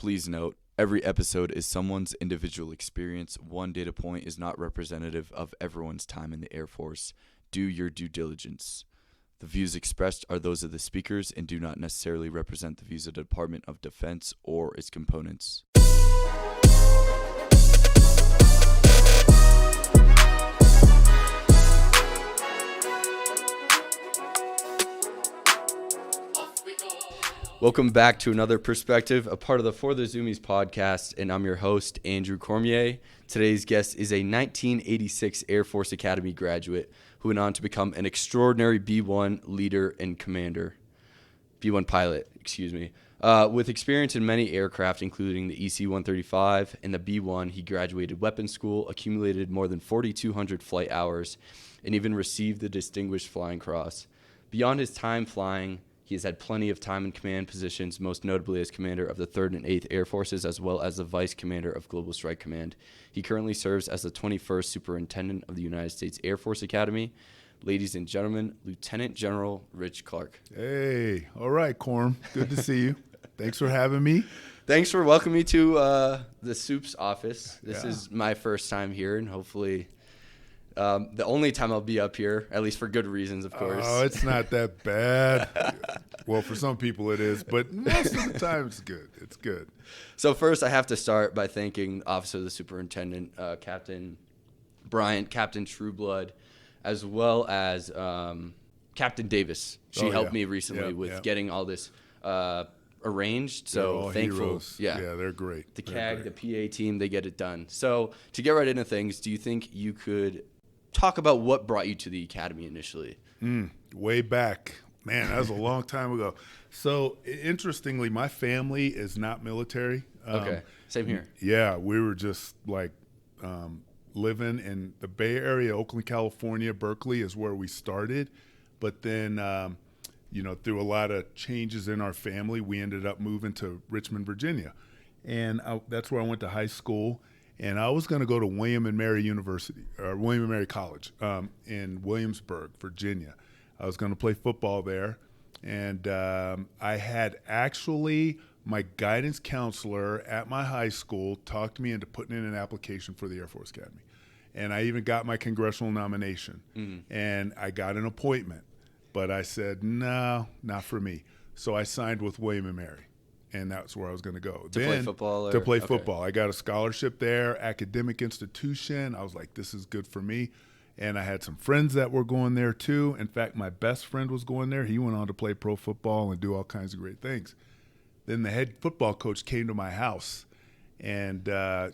Please note, every episode is someone's individual experience. One data point is not representative of everyone's time in the Air Force. Do your due diligence. The views expressed are those of the speakers and do not necessarily represent the views of the Department of Defense or its components. Welcome back to another perspective, a part of the For the Zoomies podcast, and I'm your host, Andrew Cormier. Today's guest is a 1986 Air Force Academy graduate who went on to become an extraordinary B-1 leader and commander. B-1 pilot, with experience in many aircraft, including the EC-135 and the B-1, he graduated weapons school, accumulated more than 4,200 flight hours, and even received the Distinguished Flying Cross. Beyond his time flying, he has had plenty of time in command positions, most notably as commander of the 3rd and 8th Air Forces, as well as the vice commander of Global Strike Command. He currently serves as the 21st Superintendent of the United States Air Force Academy. Ladies and gentlemen, Lieutenant General Rich Clark. Hey, all right, Corm. Good to see you. Thanks for having me. Thanks for welcoming me to the Soup's office. This is my first time here, and hopefully the only time I'll be up here, at least for good reasons, of course. Oh, it's not that bad. Well, for some people it is, but most of the time it's good. It's good. So first, I have to start by thanking Officer of the Superintendent, Captain Bryant, Captain Trueblood, as well as Captain Davis. She helped me recently with getting all this arranged. So thankful. Heroes. Yeah, they're great. The CAG, the PA team, they get it done. So to get right into things, do you think you could talk about what brought you to the academy initially? Way back. Man, that was a long time ago. So interestingly, my family is not military. Okay, same here. Yeah, we were just like living in the Bay Area, Oakland, California. Berkeley is where we started. But then, through a lot of changes in our family, we ended up moving to Richmond, Virginia. And that's where I went to high school. And I was going to go to William and Mary University, or William and Mary College in Williamsburg, Virginia. I was going to play football there. And I had actually, my guidance counselor at my high school talked me into putting in an application for the Air Force Academy. And I even got my congressional nomination. And I got an appointment. But I said, no, not for me. So I signed with William and Mary. And that's where I was going to go. To play football? To play football. I got a scholarship there, academic institution. I was like, this is good for me. And I had some friends that were going there too. In fact, my best friend was going there. He went on to play pro football and do all kinds of great things. Then the head football coach came to my house, and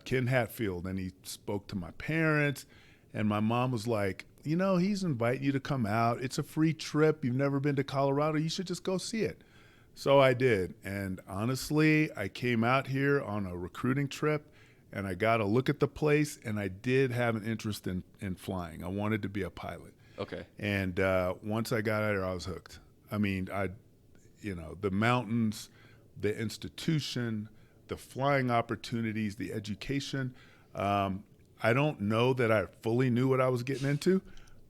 Ken Hatfield, and he spoke to my parents. And my mom was like, he's inviting you to come out. It's a free trip. You've never been to Colorado. You should just go see it. So I did, and honestly, I came out here on a recruiting trip, and I got a look at the place, and I did have an interest in flying. I wanted to be a pilot. Okay. And once I got out here, I was hooked. I mean, the mountains, the institution, the flying opportunities, the education. I don't know that I fully knew what I was getting into,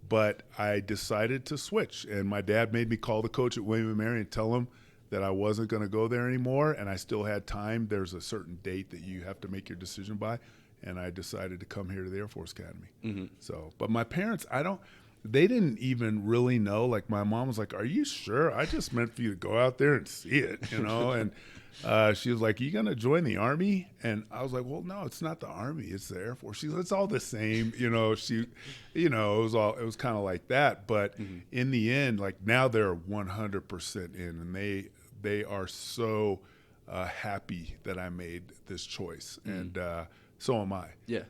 but I decided to switch, and my dad made me call the coach at William & Mary and tell him that I wasn't going to go there anymore, and I still had time. There's a certain date that you have to make your decision by, and I decided to come here to the Air Force Academy. So, but my parents, they didn't even really know. Like, my mom was like, are you sure? I just meant for you to go out there and see it, and she was like, are you going to join the Army? And I was like, well, no, it's not the Army, it's the Air Force. She's like, it's all the same, it was kind of like that. But in the end, like, now they're 100% in, and they are so happy that I made this choice, and so am I. Yeah.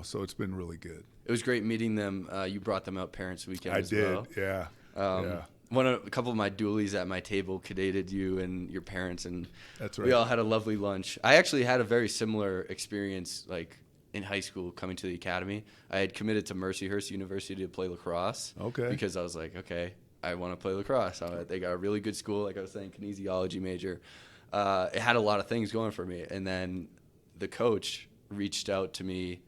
So it's been really good. It was great meeting them. You brought them out Parents Weekend as well. I did, yeah. A couple of my dualies at my table cadeted you and your parents, and that's right. We all had a lovely lunch. I actually had a very similar experience, like in high school, coming to the academy. I had committed to Mercyhurst University to play lacrosse. Okay. Because I was like, okay, I want to play lacrosse. They got a really good school, like I was saying, kinesiology major. It had a lot of things going for me, and then the coach reached out to me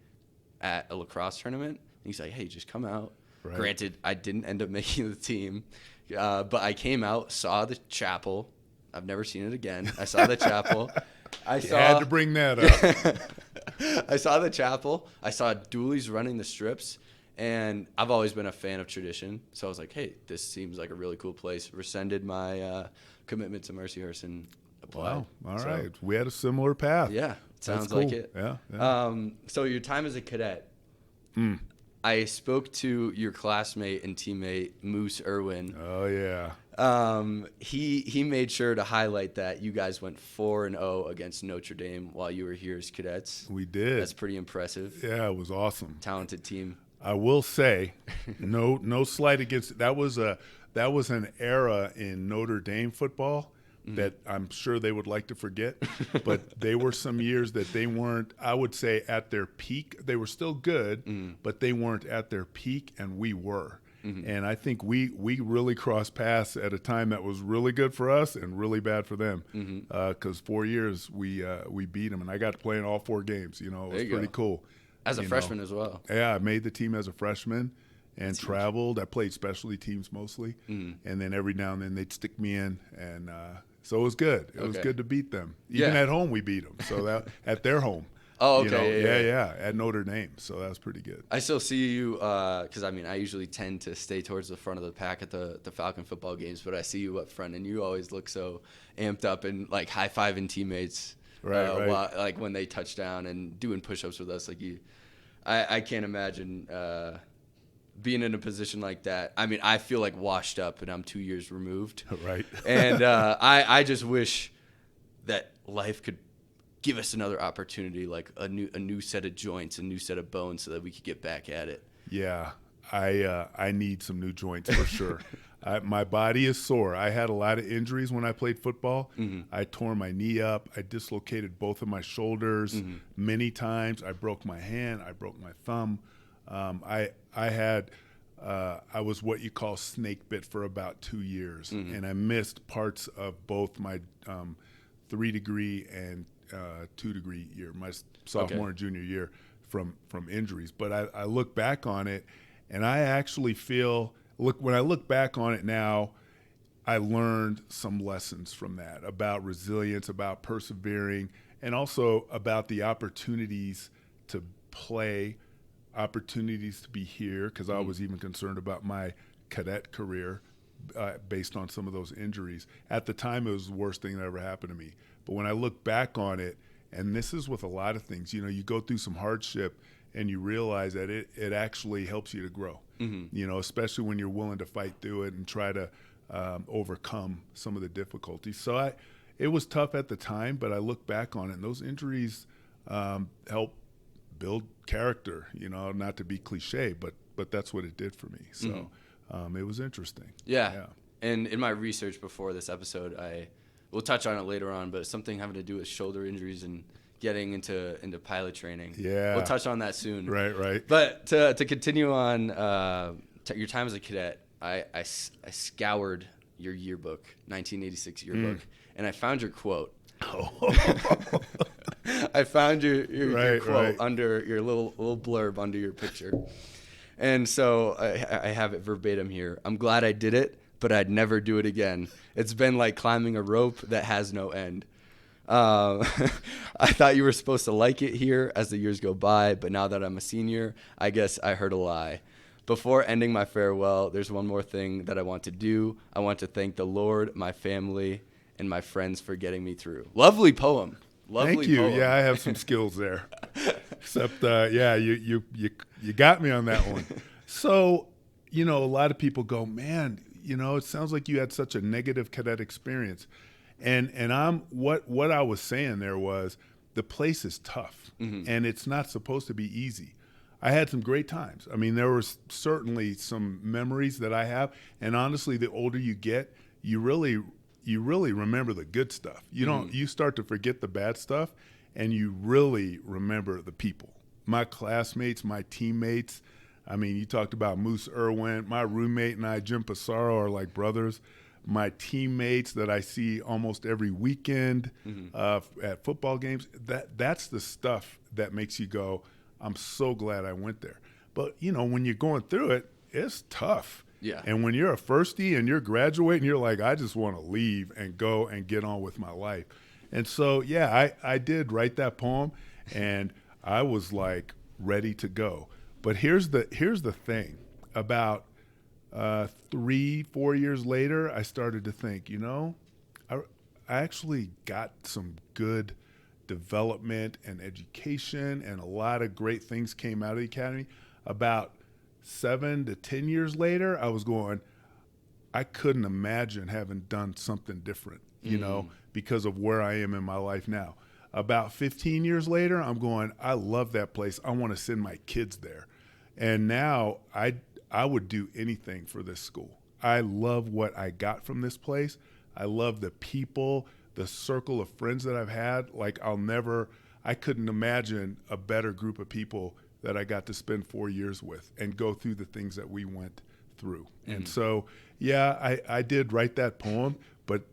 at a lacrosse tournament. And he's like, hey, just come out. Right. Granted, I didn't end up making the team. But I came out, saw the chapel. I've never seen it again. I saw the chapel. I You had to bring that up. I saw the chapel. I saw Dooley's running the strips, and I've always been a fan of tradition. So I was like, hey, this seems like a really cool place. Rescinded my commitment to Mercyhurst and applied. Wow. All right. We had a similar path. Yeah, sounds cool. like it. Yeah. So your time as a cadet. I spoke to your classmate and teammate Moose Irwin. Oh yeah. He made sure to highlight that you guys went 4-0 against Notre Dame while you were here as cadets. We did. That's pretty impressive. Yeah, it was awesome. Talented team. I will say, no slight against that was an era in Notre Dame football that I'm sure they would like to forget. But they were some years that they weren't, I would say, at their peak. They were still good, but they weren't at their peak, and we were. And I think we really crossed paths at a time that was really good for us and really bad for them. Because 4 years we beat them, and I got to play in all 4 games. It was pretty cool. As a freshman as well. Yeah, I made the team as a freshman and traveled. I played specialty teams mostly, and then every now and then they'd stick me in, and so it was good. It was good to beat them. Even at home we beat them. So that at their home. Oh, okay. Yeah, at Notre Dame. So that was pretty good. I still see you because, I usually tend to stay towards the front of the pack at the Falcon football games, but I see you up front, and you always look so amped up and, like, high-fiving teammates. Right. While, like, when they touch down and doing push-ups with us. Like, I can't imagine being in a position like that. I feel like washed up, and I'm 2 years removed. Right. And I just wish that life could give us another opportunity, like a new set of joints, a new set of bones, so that we could get back at it. Yeah, I need some new joints for sure. My body is sore. I had a lot of injuries when I played football. I tore my knee up. I dislocated both of my shoulders many times. I broke my hand. I broke my thumb. I was what you call snake bit for about 2 years, and I missed parts of both my 3-degree and 2-degree year, my sophomore and junior year, from injuries. But I look back on it, and I actually feel. When I look back on it now, I learned some lessons from that about resilience, about persevering, and also about the opportunities to play, opportunities to be here, because I was even concerned about my cadet career based on some of those injuries. At the time, it was the worst thing that ever happened to me. But when I look back on it, and this is with a lot of things, you go through some hardship, and you realize that it actually helps you to grow, especially when you're willing to fight through it and try to overcome some of the difficulties. So it was tough at the time, but I look back on it, and those injuries help build character, not to be cliche, but that's what it did for me. So it was interesting. Yeah. And in my research before this episode, we'll touch on it later on, but something having to do with shoulder injuries and getting into pilot training. Yeah. We'll touch on that soon. Right. But to continue on your time as a cadet, I scoured your yearbook, 1986 yearbook, and I found your quote. I found your quote under your little blurb under your picture. And so I have it verbatim here. I'm glad I did it, but I'd never do it again. It's been like climbing a rope that has no end. I thought you were supposed to like it here as the years go by, but now that I'm a senior, I guess I heard a lie. Before ending my farewell, there's one more thing that I want to do. I want to thank the Lord, my family, and my friends for getting me through. Lovely poem. Thank you. Poem. Yeah, I have some skills there. Except, you got me on that one. So, a lot of people go, man, it sounds like you had such a negative cadet experience. And I'm what I was saying there was the place is tough, and it's not supposed to be easy. I had some great times. There were certainly some memories that I have, and honestly, the older you get, you really remember the good stuff. You start to forget the bad stuff, and you really remember the people. My classmates, my teammates. You talked about Moose Irwin. My roommate and I, Jim Passaro, are like brothers. My teammates that I see almost every weekend at football games, that's the stuff that makes you go, I'm so glad I went there. But, when you're going through it, it's tough. Yeah. And when you're a firstie and you're graduating, you're like, I just want to leave and go and get on with my life. And so, yeah, I did write that poem, and I was like ready to go. But here's the thing. About 3-4 years later, I started to think, I, I actually got some good development and education, and a lot of great things came out of the academy. About 7 to 10 years later, I was going, I couldn't imagine having done something different, because of where I am in my life now. About 15 years later, I'm going, I love that place. I want to send my kids there. And now I would do anything for this school. I love what I got from this place. I love the people, the circle of friends that I've had. Like I couldn't imagine a better group of people that I got to spend 4 years with and go through the things that we went through. And so, yeah, I did write that poem, but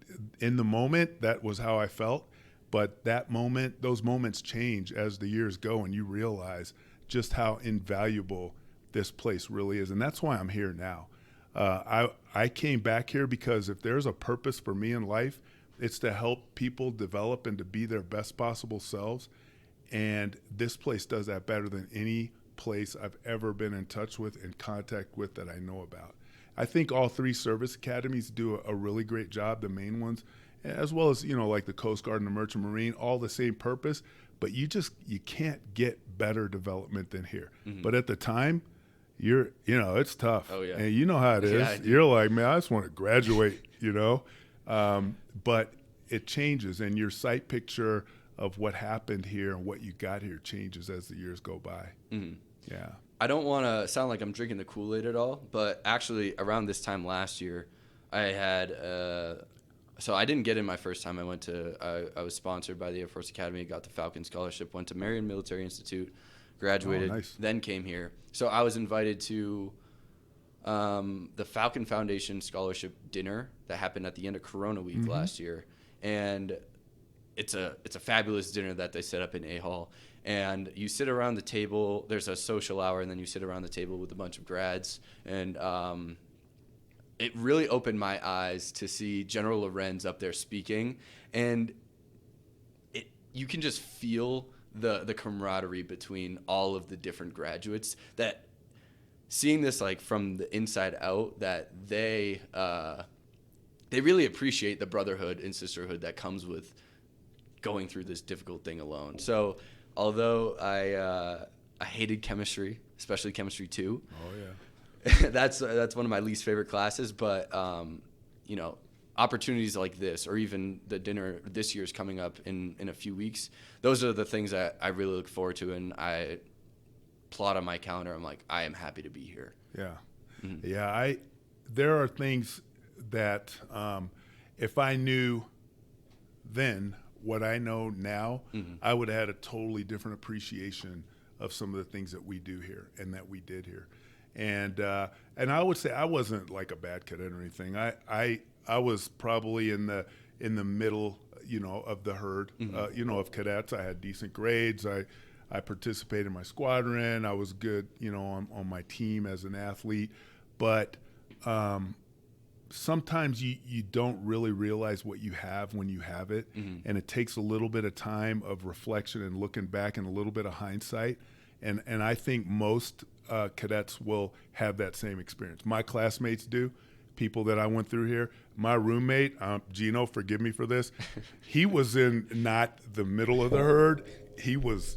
in the moment, that was how I felt. But those moments change as the years go, and you realize just how invaluable this place really is. And that's why I'm here now. I came back here because if there's a purpose for me in life, it's to help people develop and to be their best possible selves. And this place does that better than any place I've ever been in touch with, in contact with, that I know about. I think all 3 service academies do a really great job, the main ones, as well as, like the Coast Guard and the Merchant Marine, all the same purpose, but you can't get better development than here. Mm-hmm. But at the time, it's tough. Oh, yeah. And you know how it is. Yeah, you're like, man, I just want to graduate, but it changes, and your sight picture of what happened here and what you got here changes as the years go by. Mm-hmm. Yeah. I don't want to sound like I'm drinking the Kool-Aid at all, but actually around this time last year, I had so I didn't get in my first time. I was sponsored by the Air Force Academy, got the Falcon Scholarship, went to Marion Military Institute, graduated, nice. Then came here. So I was invited to the Falcon Foundation Scholarship Dinner that happened at the end of Corona Week last year. And it's a fabulous dinner that they set up in A-Hall. And you sit around the table. There's a social hour, and then you sit around the table with a bunch of grads. And it really opened my eyes to see General Lorenz up there speaking. And you can just feel the camaraderie between all of the different graduates, that seeing this like from the inside out, that they really appreciate the brotherhood and sisterhood that comes with going through this difficult thing alone. So although I hated chemistry, especially chemistry 2. Oh yeah. that's one of my least favorite classes, but opportunities like this, or even the dinner this year's coming up in a few weeks, those are the things that I really look forward to, and I plot on my calendar. I'm like, I am happy to be here. Yeah. Mm-hmm. Yeah, there are things that if I knew then what I know now, I would have had a totally different appreciation of some of the things that we do here and that we did here. And I would say I wasn't like a bad cadet or anything. I was probably in the middle, of the herd, of cadets. I had decent grades. I participated in my squadron. I was good, on my team as an athlete. But sometimes you don't really realize what you have when you have it. And it takes a little bit of time of reflection and looking back and a little bit of hindsight. And I think most cadets will have that same experience. My classmates do, people that I went through here. My roommate, Gino, forgive me for this, he was in not the middle of the herd. He was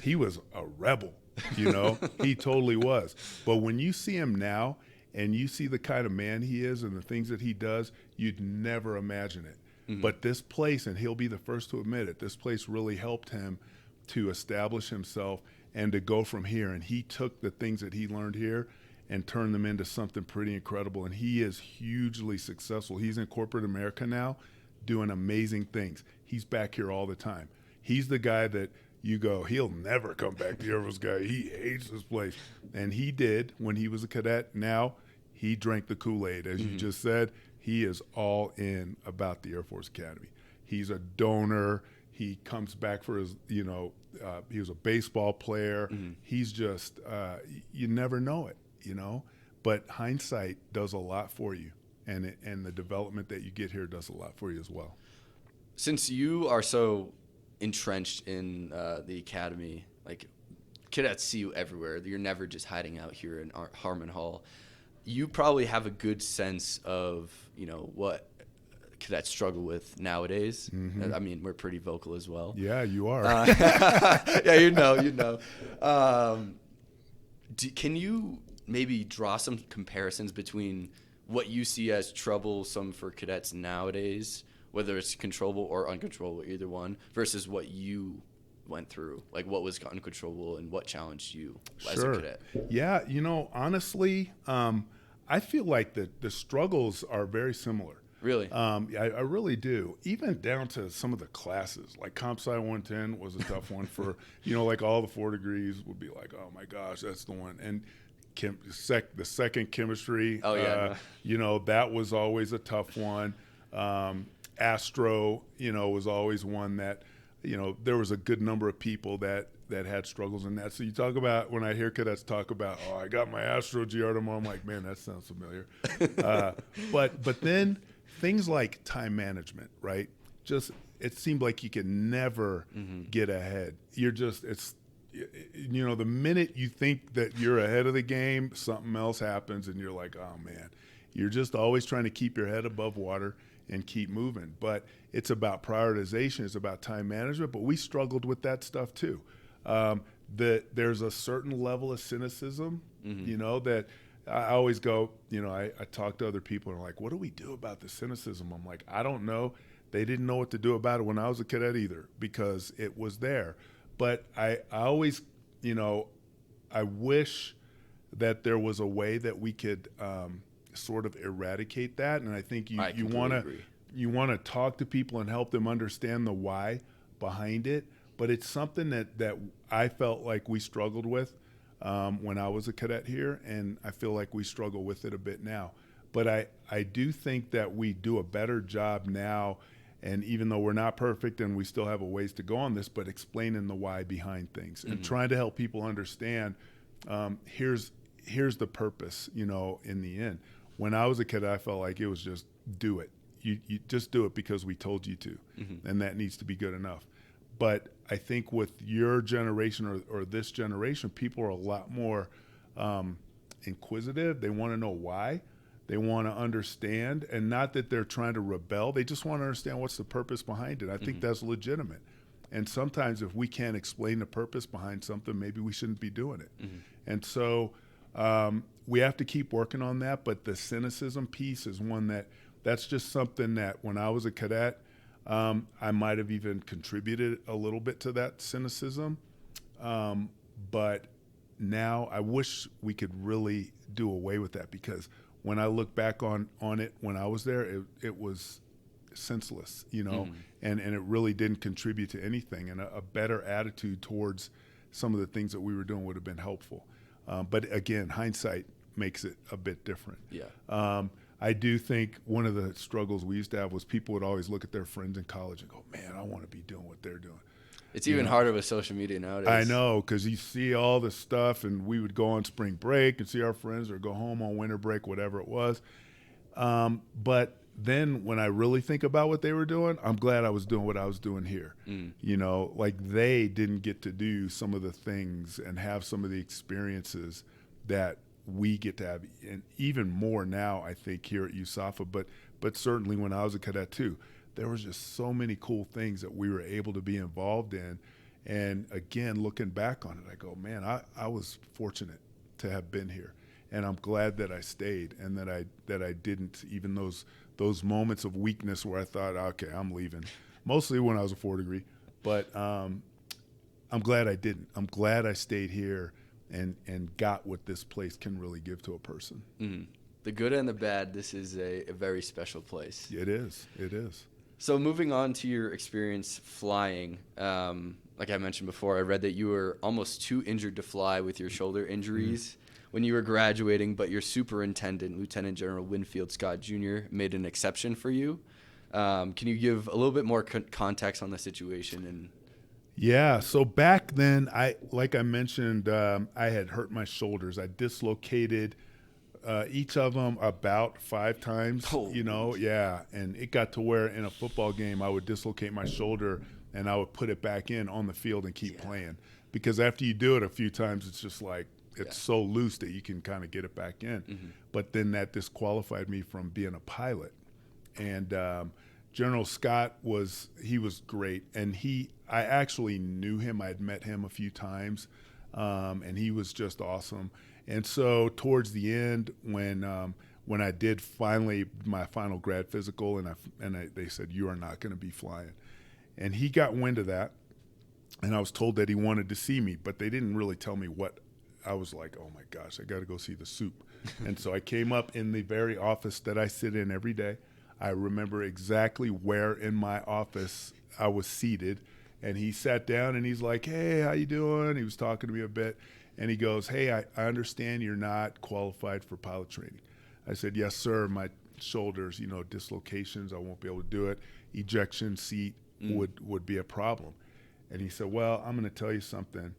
a rebel, He totally was. But when you see him now and you see the kind of man he is and the things that he does, you'd never imagine it. But this place, and he'll be the first to admit it, this place really helped him to establish himself and to go from here. And he took the things that he learned here and turned them into something pretty incredible. And he is hugely successful. He's in corporate America now doing amazing things. He's back here all the time. He's the guy that you go, he'll never come back to the Air Force guy. He hates this place. And he did when he was a cadet. Now he drank the Kool-Aid. As you just said, he is all in about the Air Force Academy. He's a donor. He comes back for his, he was a baseball player. He's just, you never know it, But hindsight does a lot for you, and the development that you get here does a lot for you as well. Since you are so entrenched in the academy, like cadets see you everywhere. You're never just hiding out here in Harmon Hall. You probably have a good sense of, what cadets struggle with nowadays. Mm-hmm. I mean, we're pretty vocal as well. Yeah, you are. Yeah, you know. Can you maybe draw some comparisons between what you see as troublesome for cadets nowadays, whether it's controllable or uncontrollable, either one, versus what you went through? Like, what was uncontrollable and what challenged you as a cadet? Yeah, honestly, I feel like the struggles are very similar. Really? I really do. Even down to some of the classes, like Comp Sci 110 was a tough one for, like all the 4 degrees would be like, oh my gosh, that's the one. And the second chemistry, that was always a tough one. Astro, was always one that, there was a good number of people that had struggles in that. So you talk about, when I hear cadets talk about, oh, I got my Astro GR tomorrow, I'm like, man, that sounds familiar. But then things like time management, right? Just, it seemed like you could never get ahead. You're just, the minute you think that you're ahead of the game, something else happens and you're like, oh man, you're just always trying to keep your head above water and keep moving. But it's about prioritization, it's about time management, but we struggled with that stuff too. There's a certain level of cynicism, that I always go, I talk to other people and I'm like, what do we do about the cynicism? I'm like, I don't know. They didn't know what to do about it when I was a cadet either, because it was there. But I always, I wish that there was a way that we could sort of eradicate that. And I think you want to talk to people and help them understand the why behind it. But it's something that I felt like we struggled with when I was a cadet here, and I feel like we struggle with it a bit now. But I do think that we do a better job now, and even though we're not perfect and we still have a ways to go on this, but explaining the why behind things and trying to help people understand here's the purpose, in the end. When I was a cadet, I felt like it was just do it. You just do it because we told you to, and that needs to be good enough. But I think with your generation or this generation, people are a lot more inquisitive. They want to know why. They want to understand, and not that they're trying to rebel. They just want to understand what's the purpose behind it. I think that's legitimate. And sometimes if we can't explain the purpose behind something, maybe we shouldn't be doing it. And so we have to keep working on that. But the cynicism piece is one that's just something that when I was a cadet, I might have even contributed a little bit to that cynicism. But now I wish we could really do away with that, because when I look back on it when I was there, it was senseless, and it really didn't contribute to anything. And a better attitude towards some of the things that we were doing would have been helpful. But again, hindsight makes it a bit different. Yeah. I do think one of the struggles we used to have was people would always look at their friends in college and go, man, I want to be doing what they're doing. It's even harder with social media nowadays. I know, because you see all this stuff, and we would go on spring break and see our friends, or go home on winter break, whatever it was. But then when I really think about what they were doing, I'm glad I was doing what I was doing here. Like they didn't get to do some of the things and have some of the experiences that we get to have, and even more now, I think, here at USAFA, but certainly when I was a cadet too. There was just so many cool things that we were able to be involved in. And again, looking back on it, I go, man, I was fortunate to have been here. And I'm glad that I stayed, and that I didn't, even those moments of weakness where I thought, okay, I'm leaving. Mostly when I was a 4 degree. But I'm glad I didn't. I'm glad I stayed here and got what this place can really give to a person. The good and the bad, this is a very special place. It is. So moving on to your experience flying, like I mentioned before, I read that you were almost too injured to fly with your shoulder injuries when you were graduating, but your superintendent, Lieutenant General Winfield Scott Jr., made an exception for you. Can you give a little bit more context on the situation? Yeah, so back then, like I mentioned, I had hurt my shoulders. I dislocated each of them about 5 times, Oh, yeah. And it got to where in a football game I would dislocate my shoulder and I would put it back in on the field and keep playing. Because after you do it a few times, it's just like it's so loose that you can kind of get it back in. But then that disqualified me from being a pilot. And General Scott was great. And I actually knew him. I had met him a few times. And he was just awesome. And so towards the end, when I did my final grad physical, they said, you are not going to be flying. And he got wind of that. And I was told that he wanted to see me, but they didn't really tell me what. I was like, oh my gosh, I got to go see the soup. And so I came up in the very office that I sit in every day. I remember exactly where in my office I was seated. And he sat down and he's like, hey, how you doing? He was talking to me a bit. And he goes, hey, I understand you're not qualified for pilot training. I said, yes, sir. My shoulders, dislocations, I won't be able to do it. Ejection seat would be a problem. And he said, well, I'm going to tell you something.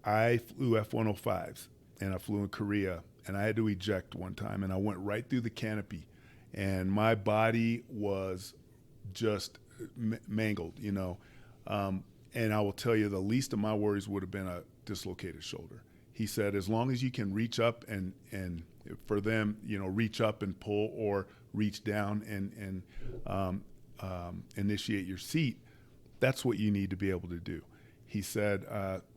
I flew F-105s, and I flew in Korea, and I had to eject one time, and I went right through the canopy, and my body was just mangled, and I will tell you the least of my worries would have been a dislocated shoulder. He said, as long as you can reach up and for them, reach up and pull or reach down and initiate your seat, that's what you need to be able to do. He said,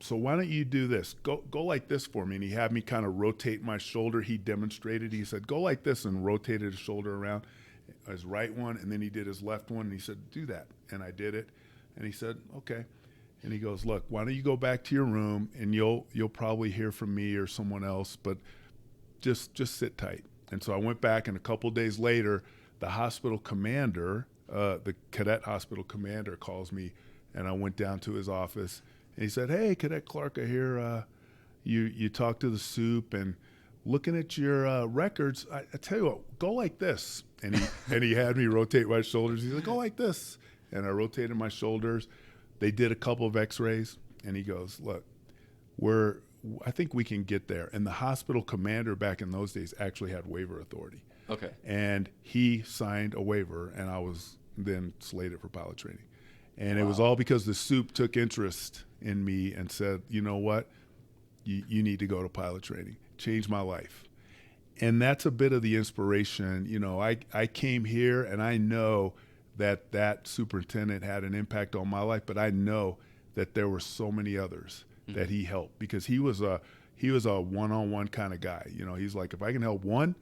so why don't you do this? Go like this for me. And he had me kind of rotate my shoulder. He demonstrated. He said, go like this, and rotated his shoulder around, his right one, and then he did his left one. And he said, do that. And I did it. And he said, okay. And he goes, look, why don't you go back to your room, and you'll probably hear from me or someone else, but just sit tight. And so I went back, and a couple days later, the hospital commander, the cadet hospital commander, calls me. And I went down to his office, and he said, hey, Cadet Clark, I hear you talked to the soup, and looking at your records, I tell you what, go like this. And he had me rotate my shoulders. He's like, go like this. And I rotated my shoulders. They did a couple of x-rays, and he goes, look, I think we can get there. And the hospital commander back in those days actually had waiver authority. Okay. And he signed a waiver, and I was then slated for pilot training. And It was all because the soup took interest in me and said, you know what, you need to go to pilot training. Changed my life. And that's a bit of the inspiration. I came here, and I know that superintendent had an impact on my life, but I know that there were so many others that he helped, because he was a one-on-one kind of guy. He's like, if I can help one,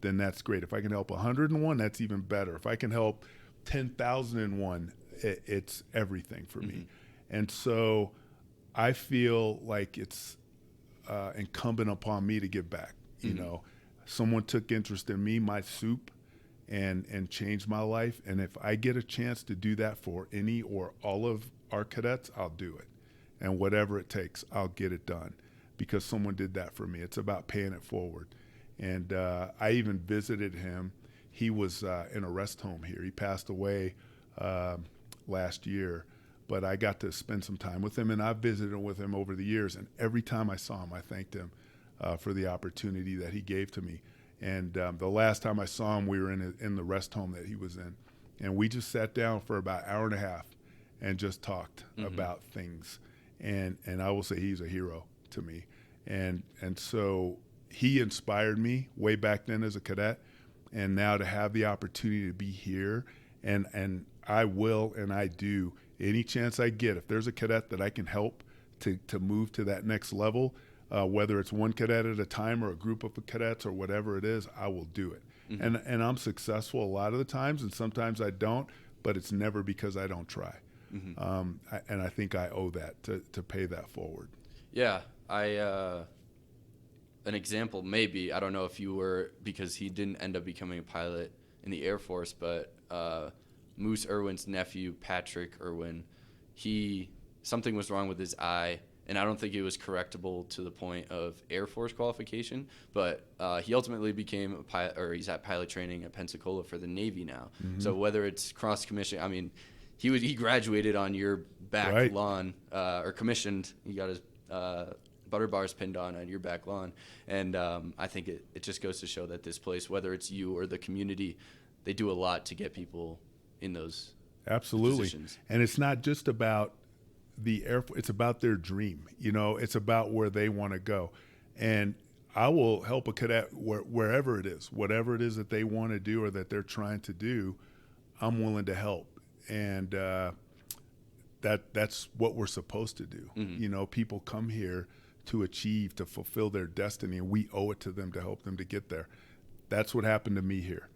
then that's great. If I can help 101, that's even better. If I can help 10,001, it's everything for me. And so I feel like it's incumbent upon me to give back. Someone took interest in me, my soup, and changed my life. And if I get a chance to do that for any or all of our cadets, I'll do it. And whatever it takes, I'll get it done, because someone did that for me. It's about paying it forward. And I even visited him. He was in a rest home here. He passed away last year, but I got to spend some time with him, and I've visited with him over the years, and every time I saw him, I thanked him for the opportunity that he gave to me. And the last time I saw him, we were in the rest home that he was in, and we just sat down for about an hour and a half and just talked about things. And I will say he's a hero to me. And so he inspired me way back then as a cadet, and now to have the opportunity to be here, and I will and I do any chance I get. If there's a cadet that I can help to move to that next level, whether it's one cadet at a time or a group of cadets or whatever it is, I will do it. And I'm successful a lot of the times, and sometimes I don't, but it's never because I don't try. And I think I owe that to pay that forward. Yeah, an example maybe, I don't know if you were, because he didn't end up becoming a pilot in the Air Force, but Moose Irwin's nephew, Patrick Irwin, something was wrong with his eye, and I don't think it was correctable to the point of Air Force qualification, but he ultimately became a pilot, or he's at pilot training at Pensacola for the Navy now. So whether it's cross commission, I mean, he graduated on your back lawn, or commissioned. He got his butter bars pinned on your back lawn. And I think it just goes to show that this place, whether it's you or the community, they do a lot to get people in those positions. And it's not just about the Air Force, it's about their dream. It's about where they want to go. And I will help a cadet wherever it is, whatever it is that they want to do or that they're trying to do, I'm willing to help. And that's what we're supposed to do. Mm-hmm. People come here to achieve, to fulfill their destiny, and we owe it to them to help them to get there. That's what happened to me here.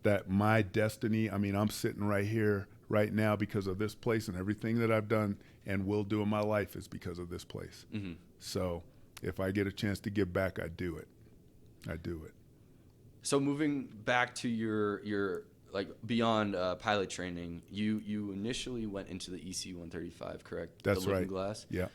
That my destiny, I'm sitting right here right now because of this place, and everything that I've done and will do in my life is because of this place. Mm-hmm. So if I get a chance to give back, I do it. So moving back to your like beyond pilot training, you initially went into the EC-135, correct? That's the right. Looking Glass. Yeah.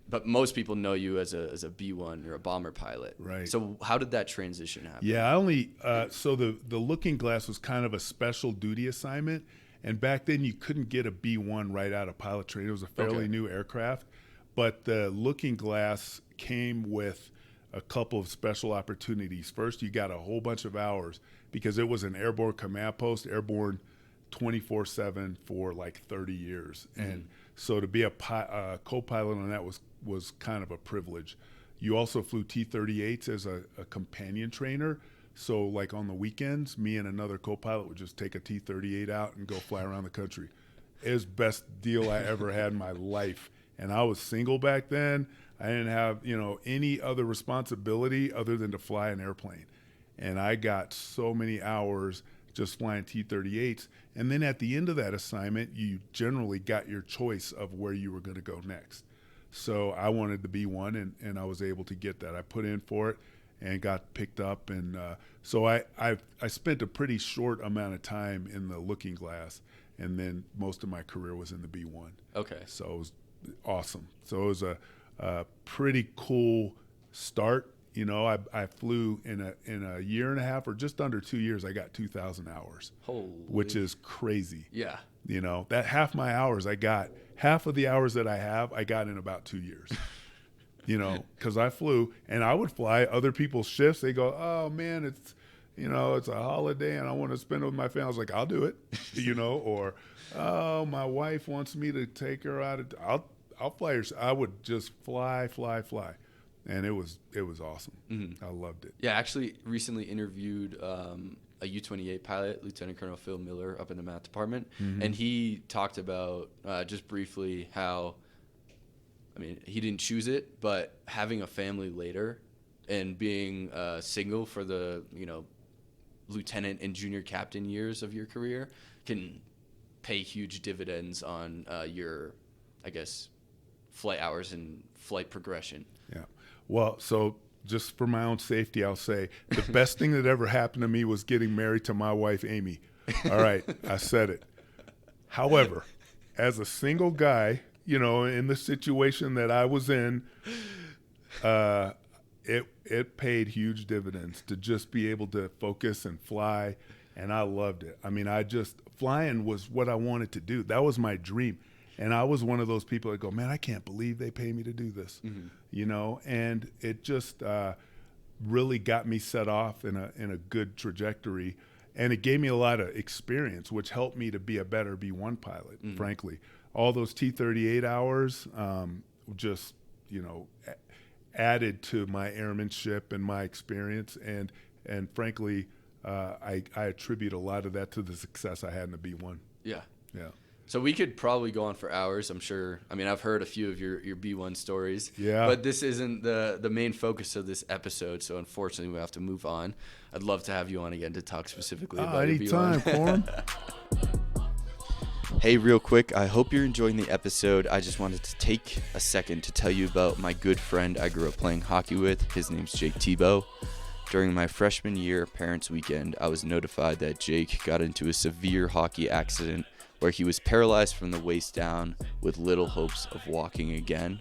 But most people know you as a B-1 or a bomber pilot. Right. So how did that transition happen? Yeah, I only so the Looking Glass was kind of a special duty assignment, and back then you couldn't get a B-1 right out of pilot training. It was a fairly new aircraft, but the Looking Glass came with a couple of special opportunities. First, you got a whole bunch of hours because it was an airborne command post, airborne 24/7 for like 30 years. Mm-hmm. And so to be a co-pilot on that was kind of a privilege. You also flew T-38s as a companion trainer. So like on the weekends, me and another co-pilot would just take a T-38 out and go fly around the country. It was the best deal I ever had in my life. And I was single back then. I didn't have, any other responsibility other than to fly an airplane. And I got so many hours just flying T-38s. And then at the end of that assignment, you generally got your choice of where you were going to go next. So I wanted the B-1, and I was able to get that. I put in for it and got picked up. And so I spent a pretty short amount of time in the Looking Glass, and then most of my career was in the B-1. Okay. So it was awesome. So it was a pretty cool start. I flew in a year and a half or just under 2 years. I got 2,000 hours, which is crazy. Yeah. That half my hours half of the hours that I got in about 2 years. Because I flew and I would fly other people's shifts. They go, oh man, it's a holiday and I want to spend it with my family. I was like, I'll do it. Or oh, my wife wants me to take her out. I'll fly her. I would just fly. And it was awesome. Mm-hmm. I loved it. Yeah, I actually recently interviewed a U-28 pilot, Lieutenant Colonel Phil Miller, up in the math department. Mm-hmm. And he talked about just briefly how, he didn't choose it, but having a family later and being single for the, lieutenant and junior captain years of your career can pay huge dividends on your, flight hours and flight progression. Yeah. Well, so just for my own safety, I'll say the best thing that ever happened to me was getting married to my wife, Amy. All right, I said it. However, as a single guy, in the situation that I was in, it paid huge dividends to just be able to focus and fly, and I loved it. Flying was what I wanted to do. That was my dream. And I was one of those people that go, man, I can't believe they pay me to do this, and it just really got me set off in a good trajectory. And it gave me a lot of experience, which helped me to be a better B-1 pilot, frankly. All those T-38 hours just, added to my airmanship and my experience. And frankly, I attribute a lot of that to the success I had in the B-1. Yeah. Yeah. So we could probably go on for hours, I'm sure. I've heard a few of your B-1 stories. Yeah. But this isn't the main focus of this episode, so unfortunately we have to move on. I'd love to have you on again to talk specifically about your B-1. Anytime, Corum. Hey, real quick, I hope you're enjoying the episode. I just wanted to take a second to tell you about my good friend I grew up playing hockey with. His name's Jake Tebow. During my freshman year Parents Weekend, I was notified that Jake got into a severe hockey accident where he was paralyzed from the waist down with little hopes of walking again.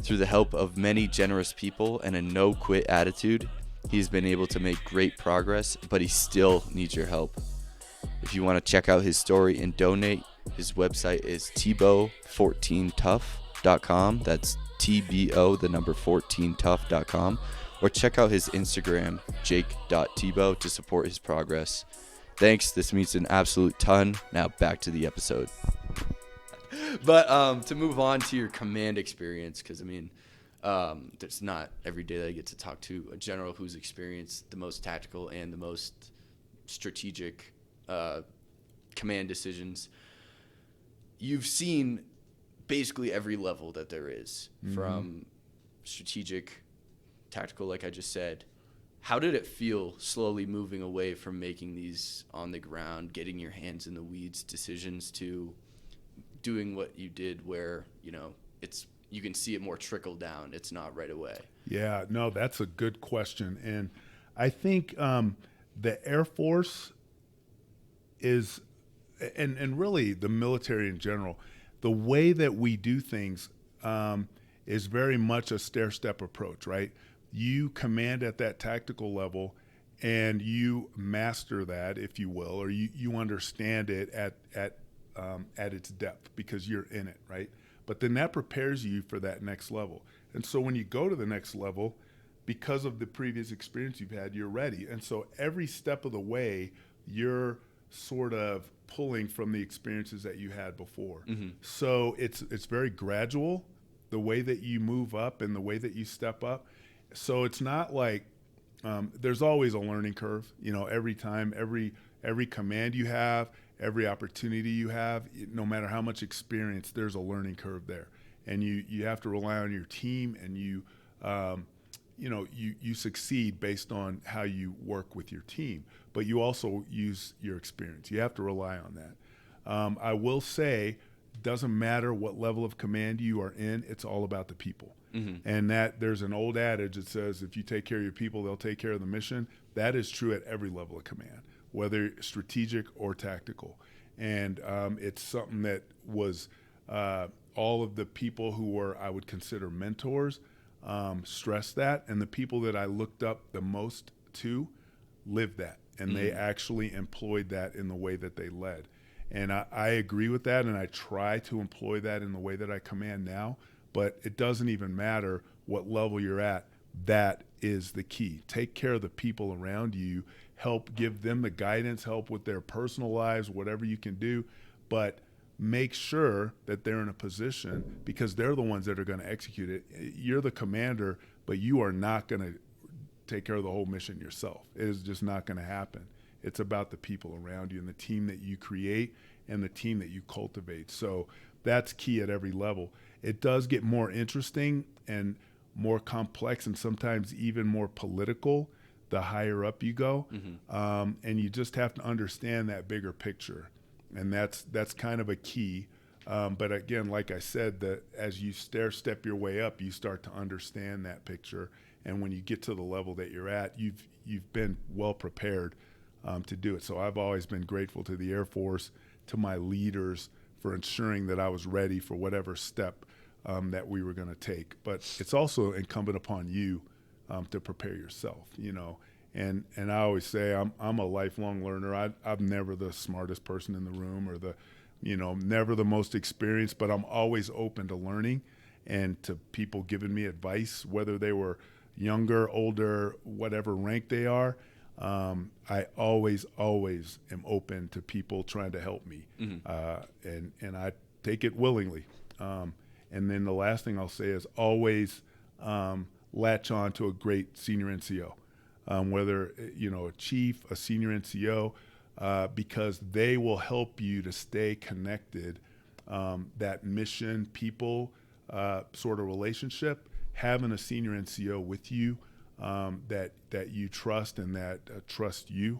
Through the help of many generous people and a no-quit attitude, he's been able to make great progress, but he still needs your help. If you want to check out his story and donate, his website is tebow14tough.com. That's TBO, the number 14tough.com, or check out his Instagram, jake.tbo, to support his progress. Thanks. This means an absolute ton. Now back to the episode. But to move on to your command experience, because, I mean, there's not every day that I get to talk to a general who's experienced the most tactical and the most strategic command decisions. You've seen basically every level that there is, from strategic, tactical, like I just said. How did it feel slowly moving away from making these on the ground, getting your hands in the weeds decisions, to doing what you did where, you know, you can see it more trickle down. It's not right away. Yeah, no, that's a good question. And I think the Air Force is, and really the military in general, the way that we do things is very much a stair-step approach, right? You command at that tactical level and you master that, if you will, or you understand it at its depth because you're in it, right? But then that prepares you for that next level. And so when you go to the next level, because of the previous experience you've had, you're ready. And so every step of the way, you're sort of pulling from the experiences that you had before. So it's very gradual, the way that you move up and the way that you step up. So it's not like there's always a learning curve, you know, every time, every command you have, every opportunity you have, no matter how much experience, there's a learning curve there. And you have to rely on your team, and you succeed based on how you work with your team, but you also use your experience. You have to rely on that. I will say, doesn't matter what level of command you are in, it's all about the people. And that there's an old adage that says, if you take care of your people, they'll take care of the mission. That is true at every level of command, whether strategic or tactical. And it's something that was all of the people who were, I would consider, mentors, stressed that. And the people that I looked up the most to lived that. And they actually employed that in the way that they led. And I agree with that, and I try to employ that in the way that I command now. But it doesn't even matter what level you're at. That is the key. Take care of the people around you. Help give them the guidance, help with their personal lives, whatever you can do. But make sure that they're in a position, because they're the ones that are going to execute it. You're the commander, but you are not going to take care of the whole mission yourself. It is just not going to happen. It's about the people around you and the team that you create and the team that you cultivate. So that's key at every level. It does get more interesting and more complex and sometimes even more political the higher up you go. And you just have to understand that bigger picture. And that's kind of a key. But again, like I said, that as you step your way up, you start to understand that picture. And when you get to the level that you're at, you've been well prepared to do it. So I've always been grateful to the Air Force, to my leaders, for ensuring that I was ready for whatever step that we were going to take. But it's also incumbent upon you to prepare yourself, you know. And I always say I'm a lifelong learner. I'm never the smartest person in the room or never the most experienced, but I'm always open to learning and to people giving me advice, whether they were younger, older, whatever rank they are. I always am open to people trying to help me, and I take it willingly. And then the last thing I'll say is always latch on to a great senior NCO, whether a chief, a senior NCO, because they will help you to stay connected. That mission, people sort of relationship, having a senior NCO with you. That you trust and that trust you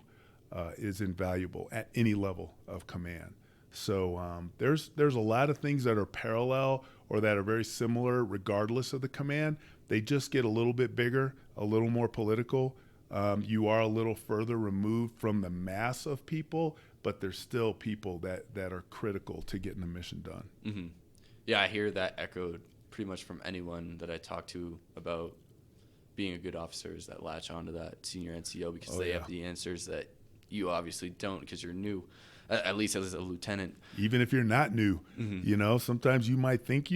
is invaluable at any level of command. So there's a lot of things that are parallel or that are very similar regardless of the command. They just get a little bit bigger, a little more political. You are a little further removed from the mass of people, but there's still people that are critical to getting the mission done. Yeah, I hear that echoed pretty much from anyone that I talk to about being a good officer, is that latch onto that senior NCO because they have the answers that you obviously don't because you're new, at least as a lieutenant. Even if you're not new, sometimes you might think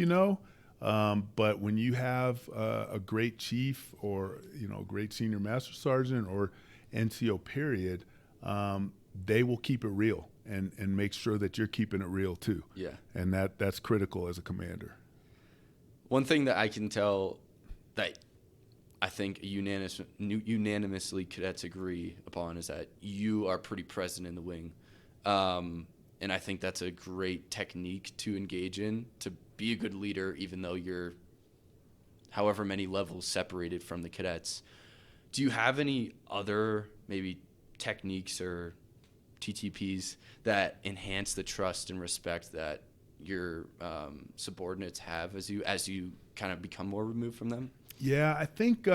But when you have a great chief or, a great senior master sergeant or NCO period, they will keep it real and make sure that you're keeping it real too. Yeah. And that's critical as a commander. One thing that I can tell that I think unanimously cadets agree upon is that you are pretty present in the wing. And I think that's a great technique to engage in, to be a good leader, even though you're however many levels separated from the cadets. Do you have any other maybe techniques or TTPs that enhance the trust and respect that your subordinates have as you kind of become more removed from them? Yeah, I think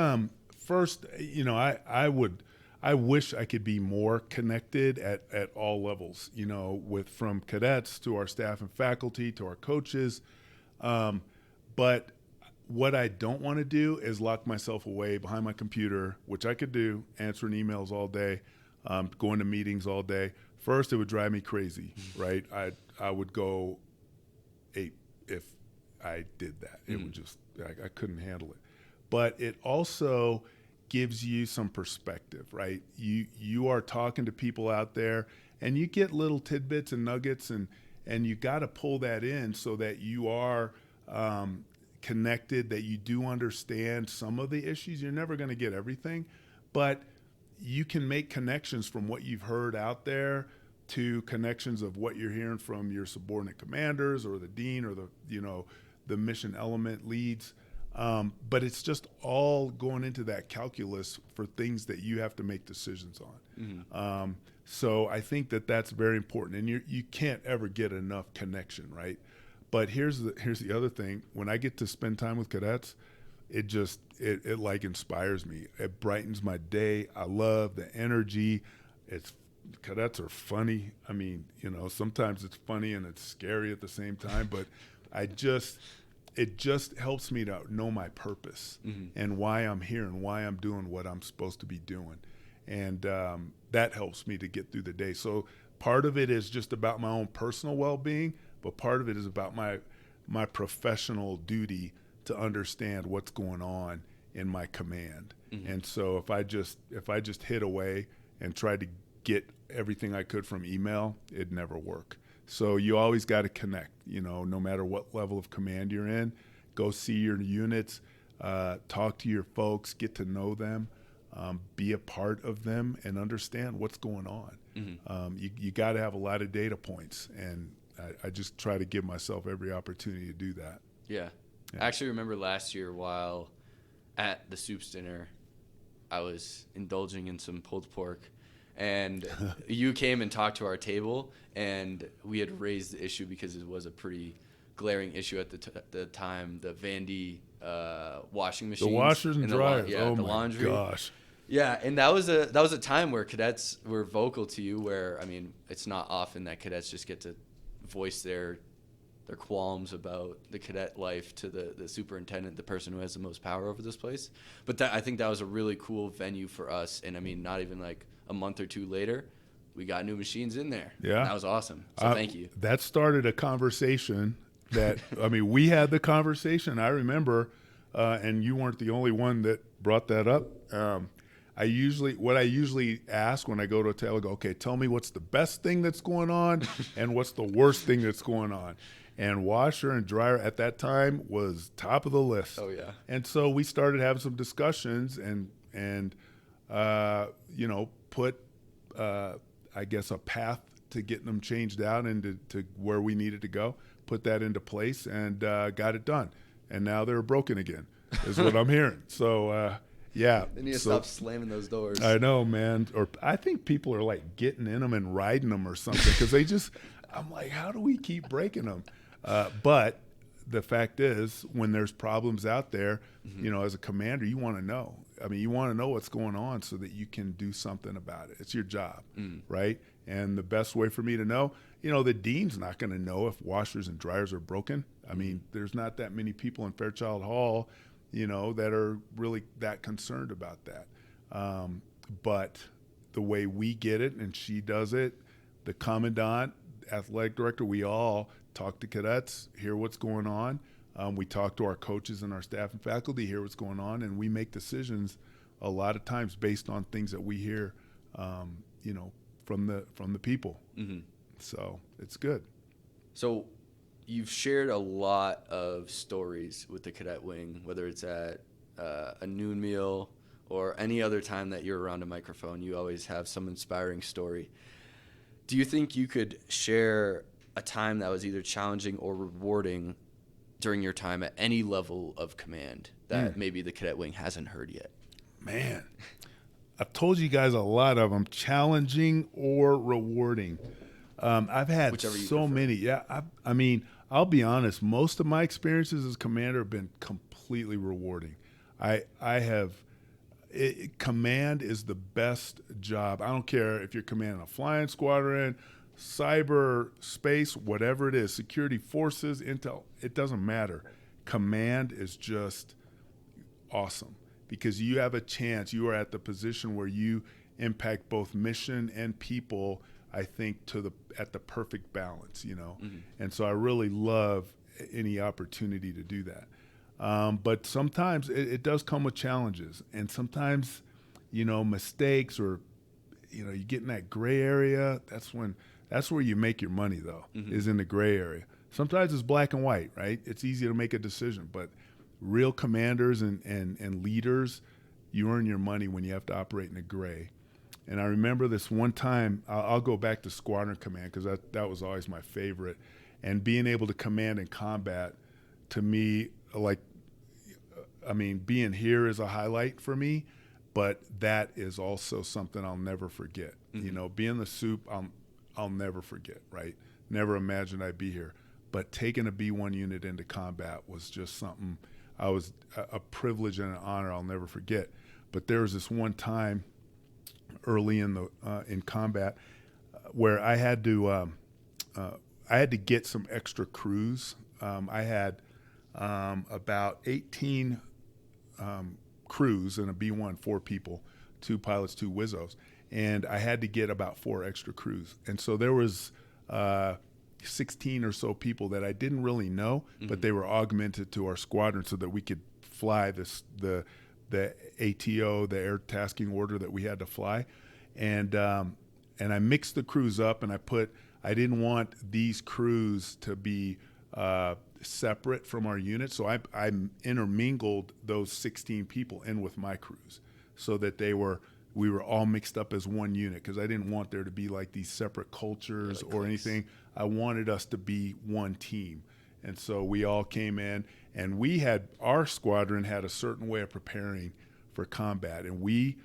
first, I wish I could be more connected at all levels, from cadets to our staff and faculty to our coaches. But what I don't want to do is lock myself away behind my computer, which I could do, answering emails all day, going to meetings all day. First, it would drive me crazy, right? I would go ape if I did that. It would just, I couldn't handle it. But it also gives you some perspective, right? You are talking to people out there, and you get little tidbits and nuggets, and you got to pull that in so that you are connected, that you do understand some of the issues. You're never going to get everything, but you can make connections from what you've heard out there to connections of what you're hearing from your subordinate commanders or the dean or the mission element leads. But it's just all going into that calculus for things that you have to make decisions on. Mm-hmm. So I think that's very important, and you can't ever get enough connection, right? But here's the other thing: when I get to spend time with cadets, it like inspires me. It brightens my day. I love the energy. Cadets are funny. I mean, sometimes it's funny and it's scary at the same time, but it just helps me to know my purpose and why I'm here and why I'm doing what I'm supposed to be doing. And that helps me to get through the day. So part of it is just about my own personal well-being, but part of it is about my professional duty to understand what's going on in my command. Mm-hmm. And so if I just hit away and tried to get everything I could from email, it'd never work. So you always got to connect, no matter what level of command you're in. Go see your units, talk to your folks, get to know them, be a part of them, and understand what's going on. Mm-hmm. You got to have a lot of data points, and I just try to give myself every opportunity to do that. Yeah. I actually remember last year while at the soups dinner, I was indulging in some pulled pork. And you came and talked to our table, and we had raised the issue because it was a pretty glaring issue at the time, the Vandy washing machines. The washers and dryers. The laundry. Gosh. Yeah, and that was a time where cadets were vocal to you, where, I mean, it's not often that cadets just get to voice their qualms about the cadet life to the superintendent, the person who has the most power over this place. But I think that was a really cool venue for us, and I mean, not even like a month or two later, we got new machines in there. Yeah. That was awesome. So thank you. That started a conversation that, I mean, we had the conversation. I remember, and you weren't the only one that brought that up. What I usually ask when I go to a hotel, I go, okay, tell me what's the best thing that's going on and what's the worst thing that's going on. And washer and dryer at that time was top of the list. Oh, yeah. And so we started having some discussions and put, I guess, a path to getting them changed out and to where we needed to go, put that into place, and got it done. And now they're broken again, is what I'm hearing. So, yeah. They need to stop slamming those doors. I know, man. Or I think people are like getting in them and riding them or something because I'm like, how do we keep breaking them? But the fact is, when there's problems out there, as a commander, you want to know. I mean, you want to know what's going on so that you can do something about it. It's your job, right? And the best way for me to know, the dean's not going to know if washers and dryers are broken. I mean, there's not that many people in Fairchild Hall, that are really that concerned about that. But the way we get it, and she does it, the commandant, athletic director, we all talk to cadets, hear what's going on, We talk to our coaches and our staff and faculty, hear what's going on, and we make decisions a lot of times based on things that we hear, from the people. Mm-hmm. So it's good. So you've shared a lot of stories with the cadet wing, whether it's at a noon meal or any other time that you're around a microphone. You always have some inspiring story. Do you think you could share a time that was either challenging or rewarding during your time at any level of command that maybe the cadet wing hasn't heard yet? Man, I've told you guys a lot of them, challenging or rewarding. I've had Whichever you so prefer. many. Yeah, I mean, I'll be honest. Most of my experiences as commander have been completely rewarding. Command is the best job. I don't care if you're commanding a flying squadron, cyber, space, whatever it is, security forces, intel, it doesn't matter. Command is just awesome because you have a chance. You are at the position where you impact both mission and people, I think, at the perfect balance, Mm-hmm. And so I really love any opportunity to do that. But sometimes it does come with challenges, and sometimes, mistakes or, you get in that gray area. That's where you make your money, though, is in the gray area. Sometimes it's black and white, right? It's easy to make a decision, but real commanders and leaders, you earn your money when you have to operate in the gray. And I remember this one time, I'll go back to squadron command because that was always my favorite. And being able to command in combat, to me, being here is a highlight for me, but that is also something I'll never forget. Mm-hmm. Being the soup, I'll never forget, right? Never imagined I'd be here. But taking a B-1 unit into combat was just something, a privilege and an honor I'll never forget. But there was this one time early in combat where I had to get some extra crews. I had about 18 crews in a B-1, 4 people, 2 pilots, 2 Wizzos, and I had to get about 4 extra crews. And so there was 16 or so people that I didn't really know, but they were augmented to our squadron so that we could fly the ATO, the air tasking order that we had to fly. And I mixed the crews up, and I didn't want these crews to be separate from our unit, so I intermingled those 16 people in with my crews so that we were all mixed up as one unit, because I didn't want there to be like these separate cultures or anything. I wanted us to be one team. And so we all came in, and our squadron had a certain way of preparing for combat, and we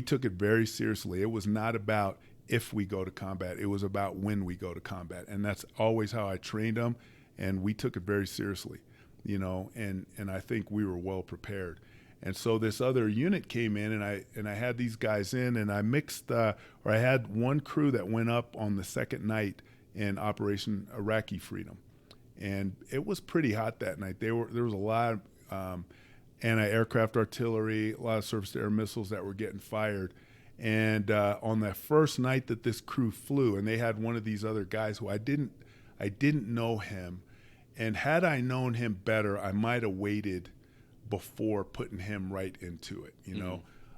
took it very seriously. It was not about if we go to combat, it was about when we go to combat. And that's always how I trained them, and we took it very seriously, and I think we were well prepared. And so this other unit came in, and I had these guys in, and I mixed, or I had one crew that went up on the second night in Operation Iraqi Freedom. And it was pretty hot that night. There was a lot of anti-aircraft artillery, a lot of surface-to-air missiles that were getting fired. And on that first night that this crew flew, and they had one of these other guys who I didn't know him, and had I known him better, I might have waited before putting him right into it,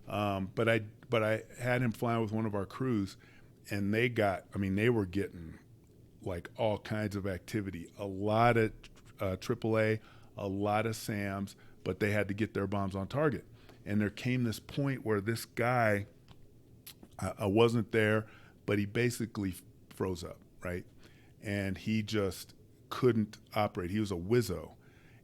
But I had him flying with one of our crews, and they were getting like all kinds of activity, a lot of AAA, a lot of SAMs, but they had to get their bombs on target. And there came this point where this guy, I wasn't there, but he basically froze up, right? And he just couldn't operate. He was a Wizzo,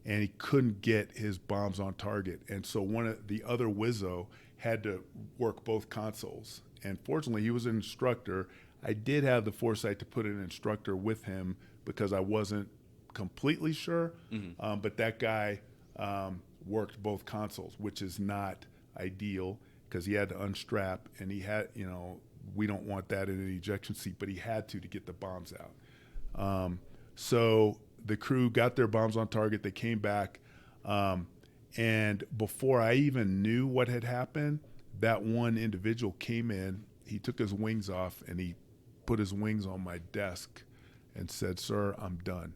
and he couldn't get his bombs on target. And so one of the other Wizzo had to work both consoles. And fortunately, he was an instructor. I did have the foresight to put an instructor with him because I wasn't completely sure. But that guy worked both consoles, which is not ideal because he had to unstrap, and he had, we don't want that in an ejection seat, but he had to get the bombs out. So the crew got their bombs on target. They came back. And before I even knew what had happened, that one individual came in. He took his wings off, and he put his wings on my desk and said, "Sir, I'm done.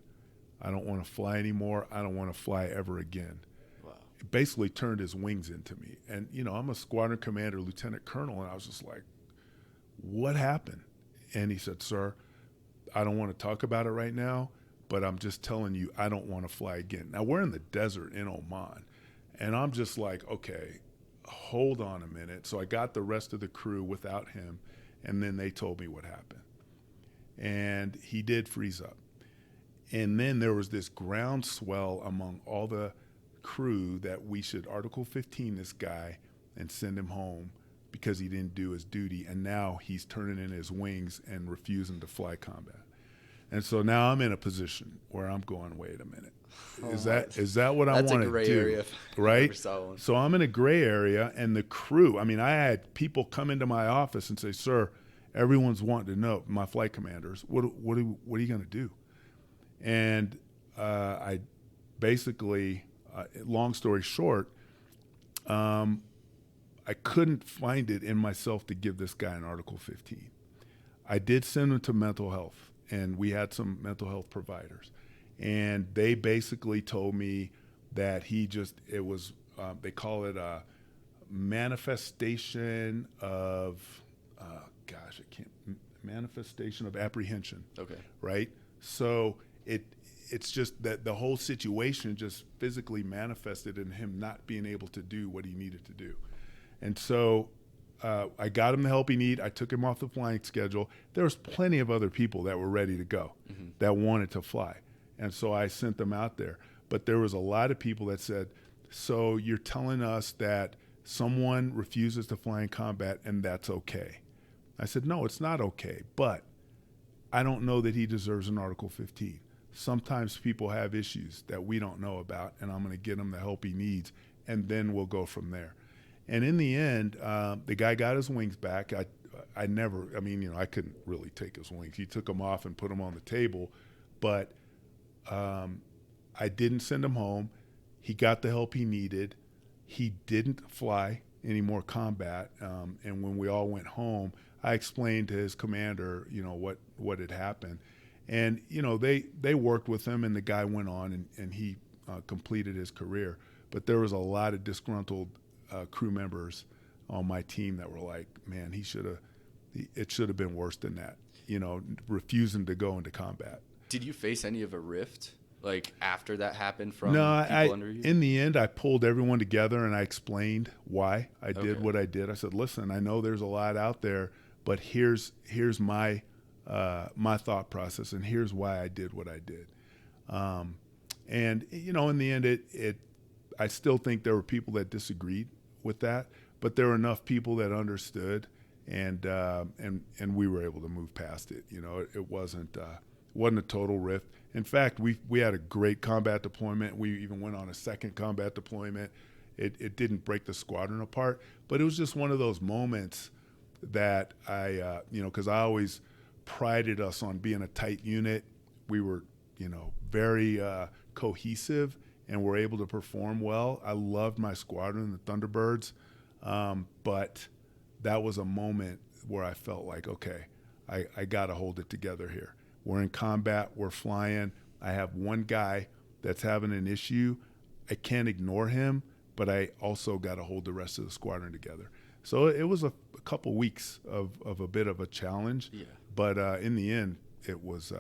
I don't want to fly anymore. I don't want to fly ever again. Wow. It basically turned his wings into me. And, I'm a squadron commander, lieutenant colonel, and I was just like, what happened? And he said, sir, I don't want to talk about it right now, but I'm just telling you, I don't want to fly again. Now, we're in the desert in Oman, and I'm just like, okay, hold on a minute. So I got the rest of the crew without him, and then they told me what happened. And he did freeze up. And then there was this groundswell among all the crew that we should Article 15 this guy and send him home because he didn't do his duty. And now he's turning in his wings and refusing to fly combat. And so now I'm in a position where I'm going, wait a minute. Is that what I want to do? That's a gray area. Right? So I'm in a gray area, and the crew, I had people come into my office and say, sir, everyone's wanting to know, my flight commanders, what are you going to do? And I basically, long story short, I couldn't find it in myself to give this guy an Article 15. I did send him to mental health, and we had some mental health providers. And they basically told me that they call it a manifestation of, manifestation of apprehension. Okay. Right? So it's just that the whole situation just physically manifested in him not being able to do what he needed to do. And so I got him the help he needed. I took him off the flying schedule. There was plenty of other people that were ready to go, that wanted to fly. And so I sent them out there. But there was a lot of people that said, so you're telling us that someone refuses to fly in combat and that's okay? I said, no, it's not okay. But I don't know that he deserves an Article 15. Sometimes people have issues that we don't know about, and I'm going to get him the help he needs, and then we'll go from there. And in the end, the guy got his wings back. I couldn't really take his wings. He took them off and put them on the table, but I didn't send him home. He got the help he needed. He didn't fly any more combat, and when we all went home, I explained to his commander, what had happened. And, they worked with him, and the guy went on, and he completed his career. But there was a lot of disgruntled crew members on my team that were like, man, it should have been worse than that, refusing to go into combat. Did you face any of a rift, like, after that happened from people under you? In the end, I pulled everyone together, and I explained why I did what I did. I said, listen, I know there's a lot out there, but here's my my thought process, and here's why I did what I did. And in the end, I still think there were people that disagreed with that, but there were enough people that understood, and we were able to move past it. It wasn't a total rift. In fact, we had a great combat deployment. We even went on a second combat deployment. It didn't break the squadron apart, but it was just one of those moments that because I always prided us on being a tight unit. We were, very cohesive, and were able to perform well. I loved my squadron, the Thunderbirds, but that was a moment where I felt like, okay, I got to hold it together here. We're in combat. We're flying. I have one guy that's having an issue. I can't ignore him, but I also got to hold the rest of the squadron together. So it was a couple weeks of a bit of a challenge, but in the end, it was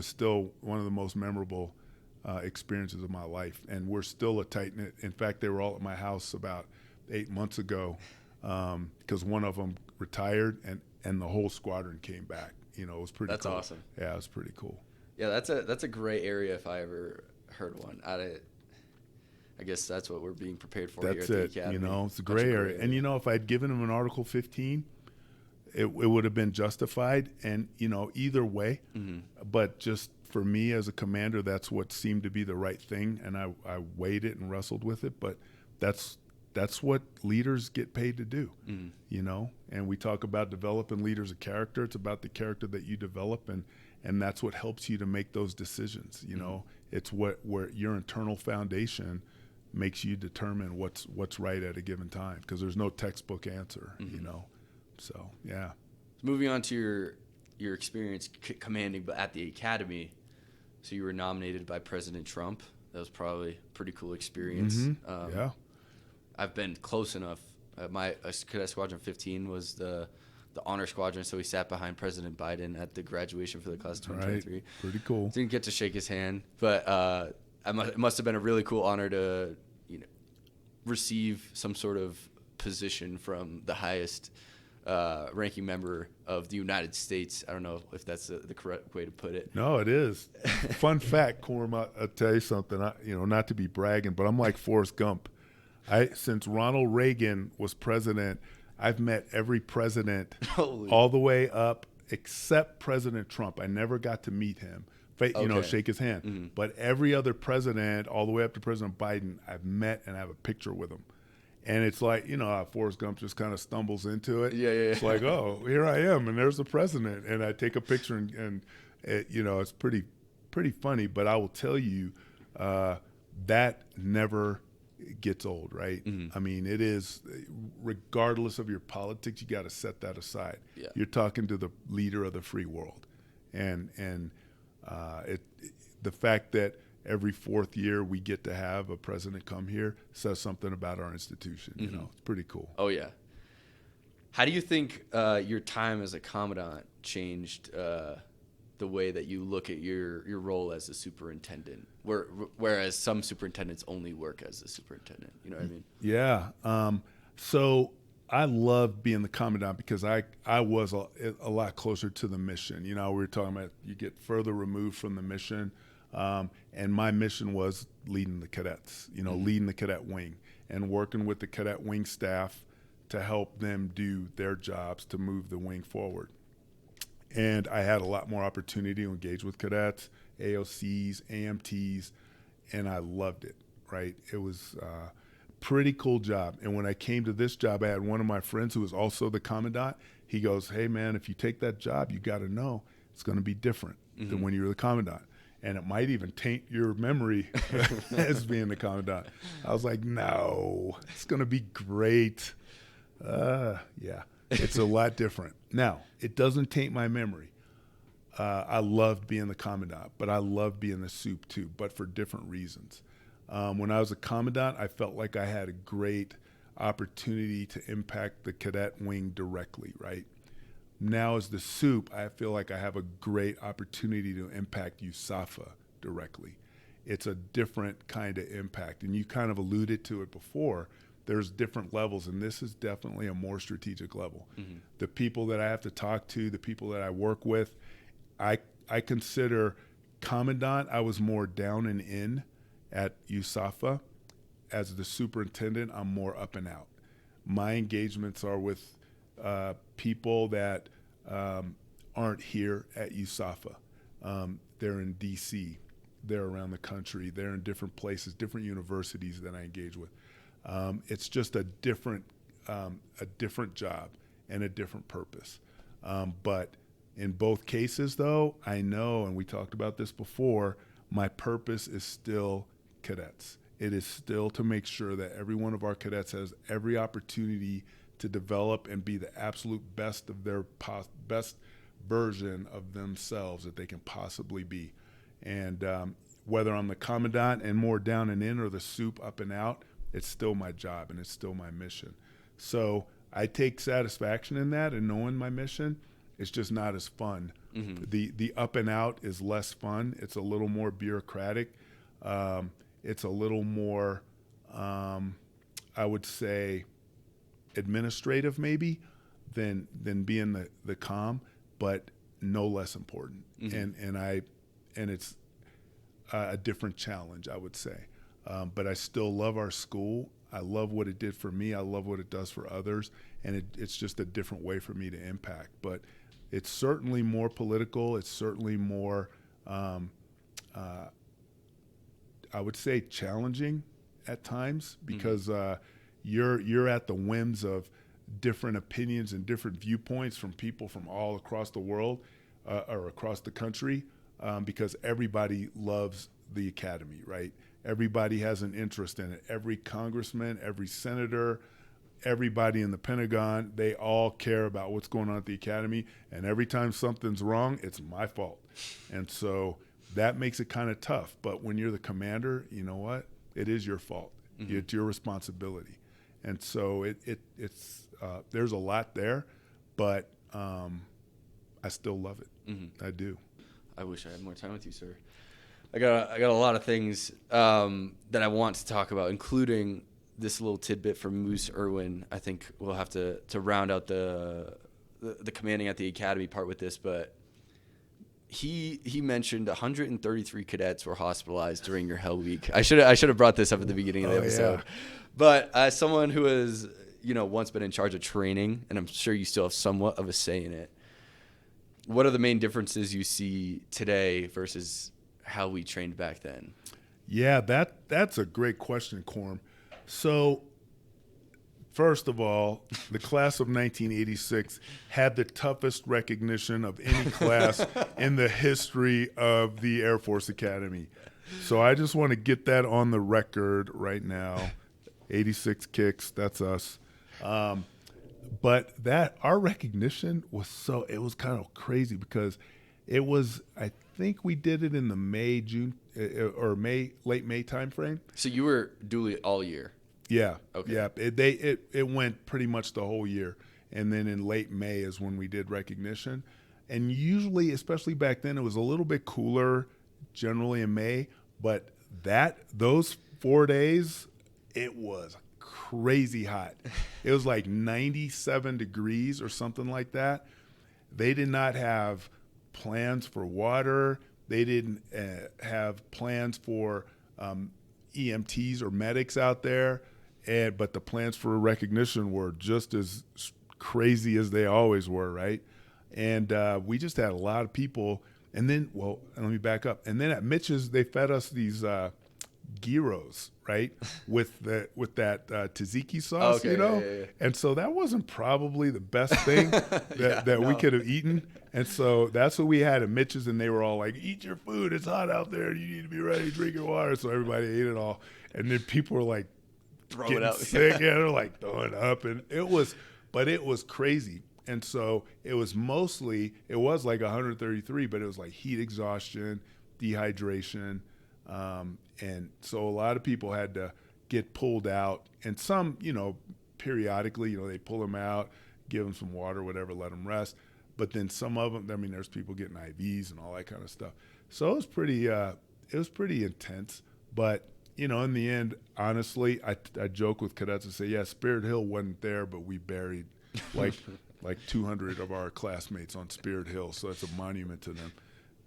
still one of the most memorable experiences of my life, and we're still a tight-knit. In fact, they were all at my house about 8 months ago because one of them retired, and the whole squadron came back. It was pretty. That's cool. Awesome. Yeah, it was pretty cool. Yeah, that's a gray area if I ever heard one. I guess that's what we're being prepared for here at the Academy. It's a gray area. And if I'd given him an Article 15, it would have been justified, and either way. Mm-hmm. But just for me as a commander, that's what seemed to be the right thing, and I weighed it and wrestled with it. But that's what leaders get paid to do, And we talk about developing leaders of character. It's about the character that you develop, and that's what helps you to make those decisions. It's where your internal foundation makes you determine what's right at a given time, because there's no textbook answer. So yeah. Moving on to your experience commanding, but at the Academy, So you were nominated by President Trump. That was probably a pretty cool experience. Yeah. I've been close enough. My Cadet Squadron 15 was the honor squadron, so we sat behind President Biden at the graduation for the class of 2023. Right. Pretty cool. Didn't get to shake his hand, but it must have been a really cool honor to receive some sort of position from the highest ranking member of the United States. I don't know if that's the correct way to put it. No, it is. Fun fact, Corm, I'll tell you something. Not to be bragging, but I'm like Forrest Gump. Since Ronald Reagan was president, I've met every president all the way up except President Trump. I never got to meet him, shake his hand. Mm-hmm. But every other president, all the way up to President Biden, I've met and I have a picture with him. And it's like, how Forrest Gump just kind of stumbles into it. Yeah. It's like, oh, here I am, and there's the president. And I take a picture, and it's pretty funny. But I will tell you, that never gets old, right? Mm-hmm. I mean, it is, regardless of your politics, you got to set that aside. Yeah. You're talking to the leader of the free world. And the fact that every fourth year we get to have a president come here says something about our institution. Mm-hmm. It's pretty cool. Oh, yeah. How do you think your time as a commandant changed the way that you look at your role as a superintendent, whereas some superintendents only work as a superintendent? You know what I mean? Yeah. So I love being the commandant because I was a lot closer to the mission. We were talking about you get further removed from the mission. And my mission was leading the cadets, Mm-hmm. leading the cadet wing and working with the cadet wing staff to help them do their jobs to move the wing forward. And I had a lot more opportunity to engage with cadets, AOCs, AMTs, and I loved it, right? It was a pretty cool job. And when I came to this job, I had one of my friends who was also the commandant. He goes, hey, man, if you take that job, you got to know it's going to be different Mm-hmm. than when you were the commandant. And it might even taint your memory as being the commandant. I was like, no, it's going to be great. Yeah, it's a lot different. Now, it doesn't taint my memory. I loved being the commandant, but I love being the soup too, but for different reasons. When I was a commandant, I felt like I had a great opportunity to impact the cadet wing directly, right? Now as the soup, I feel like I have a great opportunity to impact USAFA directly. It's a different kind of impact, and you kind of alluded to it before. There's different levels, and this is definitely a more strategic level. Mm-hmm. The people that I have to talk to, the people that I work with, I consider commandant, I was more down and in at USAFA. As the superintendent, I'm more up and out. My engagements are with people that aren't here at USAFA. They're in D.C. They're around the country. They're in different places, different universities that I engage with. It's just a different job and a different purpose. But in both cases, though, I know, and we talked about this before, my purpose is still cadets. It is still to make sure that every one of our cadets has every opportunity to develop and be the absolute best of their best version of themselves that they can possibly be. And whether I'm the commandant and more down and in or the soup up and out, it's still my job and it's still my mission. So I take satisfaction in that and knowing my mission. It's just not as fun. Mm-hmm. The up and out is less fun. It's a little more bureaucratic. It's a little more, I would say, administrative maybe than being the comm, but no less important. Mm-hmm. And it's a different challenge, I would say. But I still love our school. I love what it did for me. I love what it does for others. And it's just a different way for me to impact. But it's certainly more political. It's certainly more, I would say, challenging at times because you're at the whims of different opinions and different viewpoints from people from all across the world or across the country because everybody loves the academy, right? Everybody has an interest in it. Every congressman, every senator, everybody in the Pentagon, they all care about what's going on at the academy. And every time something's wrong, it's my fault. And so that makes it kind of tough. But when you're the commander, you know what? It is your fault. Mm-hmm. It's your responsibility. And so it's there's a lot there, but I still love it. Mm-hmm. I do. I wish I had more time with you, sir. I got a lot of things that I want to talk about, including this little tidbit from Moose Irwin. I think we'll have to round out the commanding at the academy part with this, but he mentioned 133 cadets were hospitalized during your Hell Week. I should have brought this up at the beginning of the episode. Yeah. But as someone who has, once been in charge of training, and I'm sure you still have somewhat of a say in it, what are the main differences you see today versus how we trained back then? Yeah, that's a great question, Corm. So, first of all, the class of 1986 had the toughest recognition of any class in the history of the Air Force Academy. So I just want to get that on the record right now. 86 kicks, that's us. But our recognition was it was kind of crazy because it was, I think we did it in the late May timeframe. So you were dually all year? Yeah. Okay. Yeah. It went pretty much the whole year. And then in late May is when we did recognition. And usually, especially back then, it was a little bit cooler generally in May. But those 4 days, it was crazy hot. It was like 97 degrees or something like that. They did not have plans for water. They didn't have plans for EMTs or medics out there. But the plans for recognition were just as crazy as they always were, right? And we just had a lot of people. And then, let me back up. And then at Mitch's, they fed us these gyros, right? with that tzatziki sauce, okay, yeah. And so that wasn't probably the best thing that we could have eaten. And so that's what we had at Mitch's, and they were all like, "Eat your food. It's hot out there. You need to be ready. Drink your water." So everybody ate it all. And then people were like, getting sick. Yeah, they're like throwing up, and it was crazy. And so it was like 133, but it was like heat exhaustion, dehydration, and so a lot of people had to get pulled out, and some, periodically, they pull them out, give them some water, whatever, let them rest. But then some of them, there's people getting IVs and all that kind of stuff. So it was pretty intense, but. In the end, honestly, I joke with cadets and say, yeah, Spirit Hill wasn't there, but we buried like 200 of our classmates on Spirit Hill, so it's a monument to them.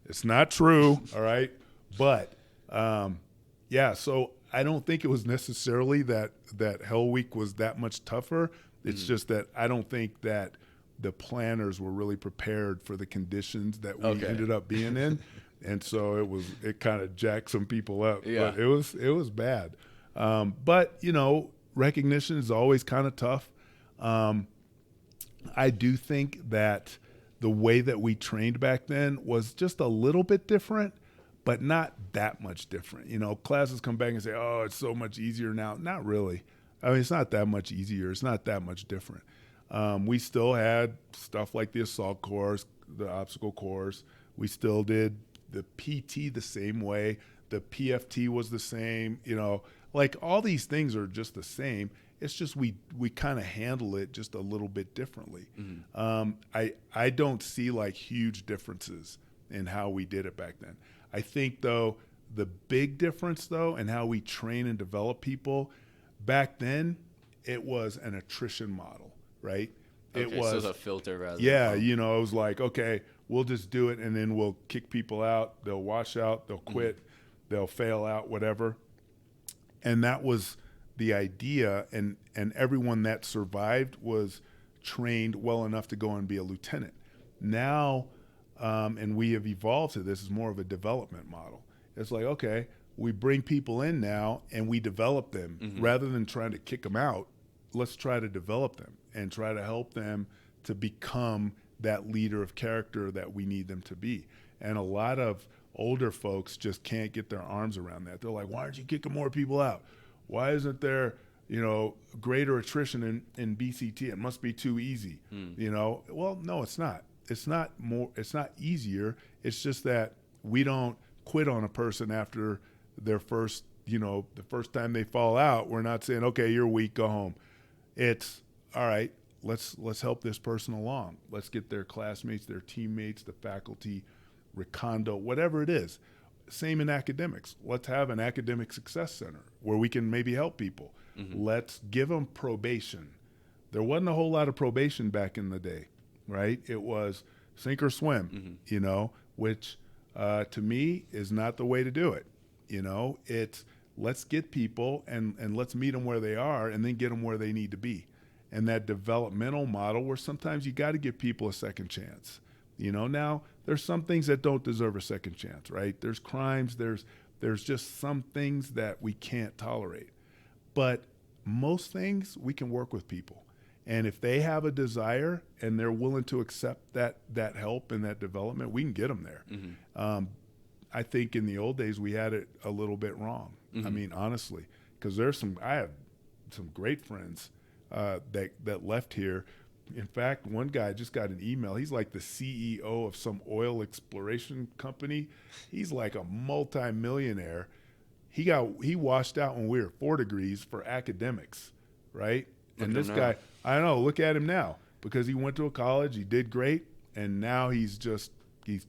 It's not true, all right? But, so I don't think it was necessarily that Hell Week was that much tougher. It's just that I don't think that the planners were really prepared for the conditions that we ended up being in. And so it kind of jacked some people up. Yeah. But it was bad. But recognition is always kind of tough. I do think that the way that we trained back then was just a little bit different, but not that much different. Classes come back and say, "Oh, it's so much easier now." Not really. I mean, it's not that much easier. It's not that much different. We still had stuff like the assault course, the obstacle course. We still did the PT the same way. The PFT was the same. Like all these things are just the same. It's just we kind of handle it just a little bit differently. Mm-hmm. I don't see like huge differences in how we did it back then. I think though the big difference though in how we train and develop people back then, it was an attrition model, right? Okay, so it was a filter rather. Yeah, it was like, okay, we'll just do it, and then we'll kick people out. They'll wash out. They'll quit. Mm-hmm. They'll fail out, whatever. And that was the idea, and everyone that survived was trained well enough to go and be a lieutenant. Now, and we have evolved to this is more of a development model. It's like, okay, we bring people in now, and we develop them. Mm-hmm. Rather than trying to kick them out, let's try to develop them and try to help them to become that leader of character that we need them to be. And a lot of older folks just can't get their arms around that. They're like, why aren't you kicking more people out? Why isn't there, greater attrition in BCT? It must be too easy. Well, no, it's not. It's not easier. It's just that we don't quit on a person after their first, the first time they fall out. We're not saying, okay, you're weak, go home. It's, all right, let's help this person along. Let's get their classmates, their teammates, the faculty, recondo, whatever it is. Same in academics. Let's have an academic success center where we can maybe help people. Let's give them probation. There wasn't a whole lot of probation back in the day, right? It was sink or swim, which to me is not the way to do it. It's let's get people and let's meet them where they are and then get them where they need to be. And that developmental model where sometimes you got to give people a second chance. Now there's some things that don't deserve a second chance, right? There's crimes, there's just some things that we can't tolerate. But most things we can work with people. And if they have a desire and they're willing to accept that help and that development, we can get them there. I think in the old days we had it a little bit wrong. I mean, honestly, because I have some great friends that left here. In fact, one guy just got an email. He's like the CEO of some oil exploration company. He's like a multi-millionaire. He washed out when we were 4 degrees for academics, right? And this guy, I know, look at him now, because he went to a college, he did great, and now he's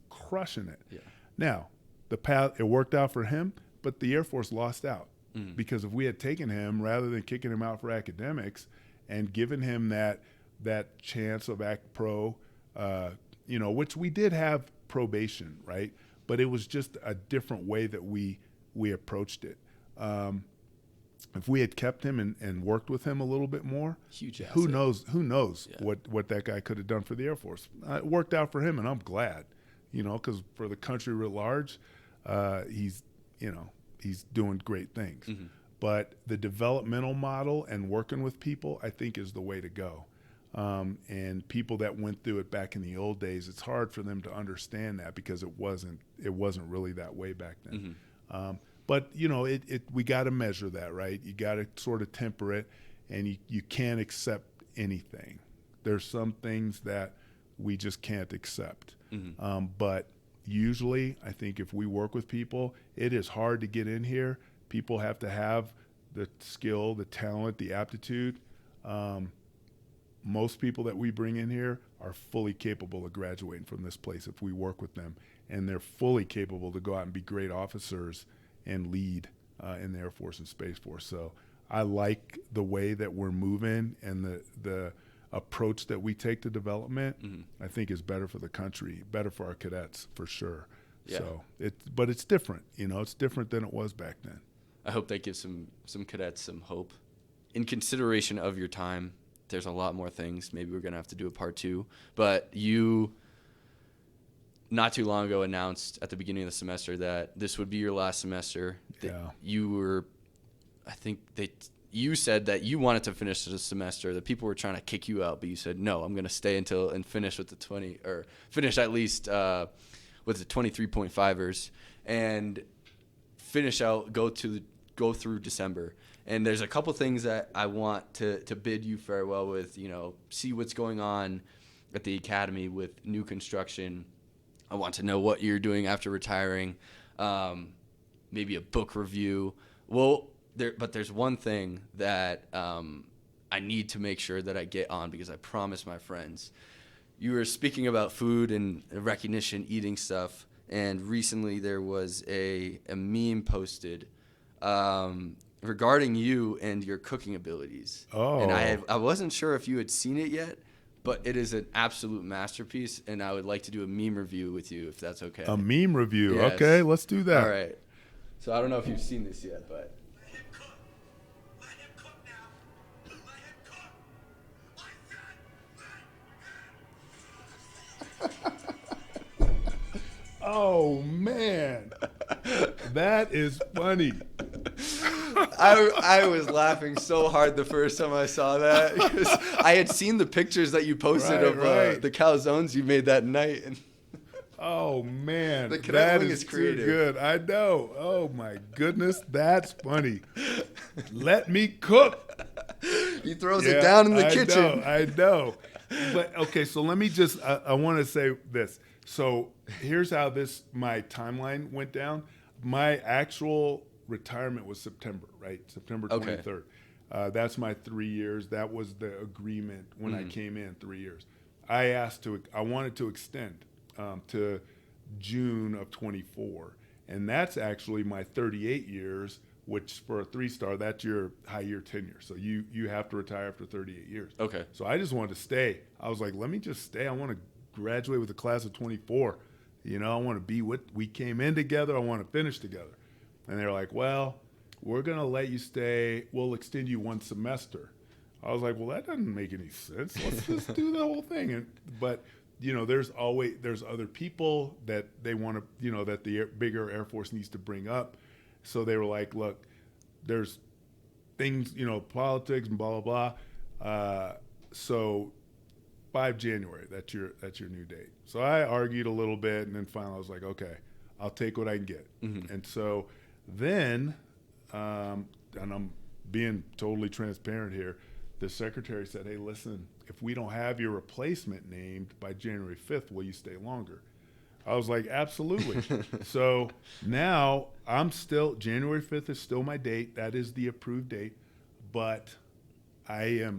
crushing it. Yeah. Now, the path, it worked out for him, but the Air Force lost out. Because if we had taken him, rather than kicking him out for academics and given him that chance of Act Pro, which we did have probation, right? But it was just a different way that we approached it. If we had kept him and worked with him a little bit more, huge asset. Who knows what that guy could have done for the Air Force. It worked out for him, and I'm glad, because for the country writ large, he's doing great things. But the developmental model and working with people, I think, is the way to go. And people that went through it back in the old days, it's hard for them to understand that because it wasn't really that way back then. But we got to measure that, right? You got to sort of temper it, and you can't accept anything. There's some things that we just can't accept. But usually, I think if we work with people, it is hard to get in here. People have to have the skill, the talent, the aptitude. Most people that we bring in here are fully capable of graduating from this place if we work with them, and they're fully capable to go out and be great officers and lead in the Air Force and Space Force. So I like the way that we're moving, and the approach that we take to development, I think is better for the country, better for our cadets for sure. Yeah. So but it's different, it's different than it was back then. I hope that gives some cadets some hope. In consideration of your time, there's a lot more things. Maybe we're going to have to do a part 2, but you not too long ago announced at the beginning of the semester that this would be your last semester. Yeah. You said that you wanted to finish the semester, that people were trying to kick you out, but you said, no, I'm going to stay and finish with finish at least with the 23.5ers and finish out, go through December. And there's a couple things that I want to bid you farewell with, see what's going on at the academy with new construction. I want to know what you're doing after retiring, maybe a book review. But there's one thing that I need to make sure that I get on, because I promised my friends. You were speaking about food and recognition, eating stuff, and recently there was a meme posted regarding you and your cooking abilities. Oh. And I wasn't sure if you had seen it yet, but it is an absolute masterpiece, and I would like to do a meme review with you, if that's okay. A meme review. Yes. Okay, let's do that. All right. So I don't know if you've seen this yet, but... Let him cook now. Let him cook. I said, Oh, man. That is funny. I was laughing so hard the first time I saw that, because I had seen the pictures that you posted of the calzones you made that night. And oh, man. The cadet wing is too creative. good. I know. Oh, my goodness. That's funny. Let me cook. He throws it down in the kitchen. I know. But, okay, so let me just, I want to say this. So here's how my timeline went down. My actual retirement was September, right? September 23rd. That's my 3 years. That was the agreement when I came in, 3 years. I wanted to extend to June of 24. And that's actually my 38 years, which for a 3-star, that's your high year tenure. So you have to retire after 38 years. Okay. So I just wanted to stay. I was like, let me just stay. I want to graduate with a class of 24. You know, I want to be what we came in together. I want to finish together. And they're like, well, we're going to let you stay. We'll extend you 1 semester. I was like, well, that doesn't make any sense. Let's just do the whole thing. But you know, there's other people that they want to, you know, that the bigger Air Force needs to bring up. So they were like, look, there's things, you know, politics and blah, blah, blah. So 5 January, that's your new date. So I argued a little bit, and then finally I was like, okay, I'll take what I can get. And so then, and I'm being totally transparent here, the secretary said, hey, listen, if we don't have your replacement named by January 5th, will you stay longer? I was like, absolutely. So now January 5th is still my date. That is the approved date. But I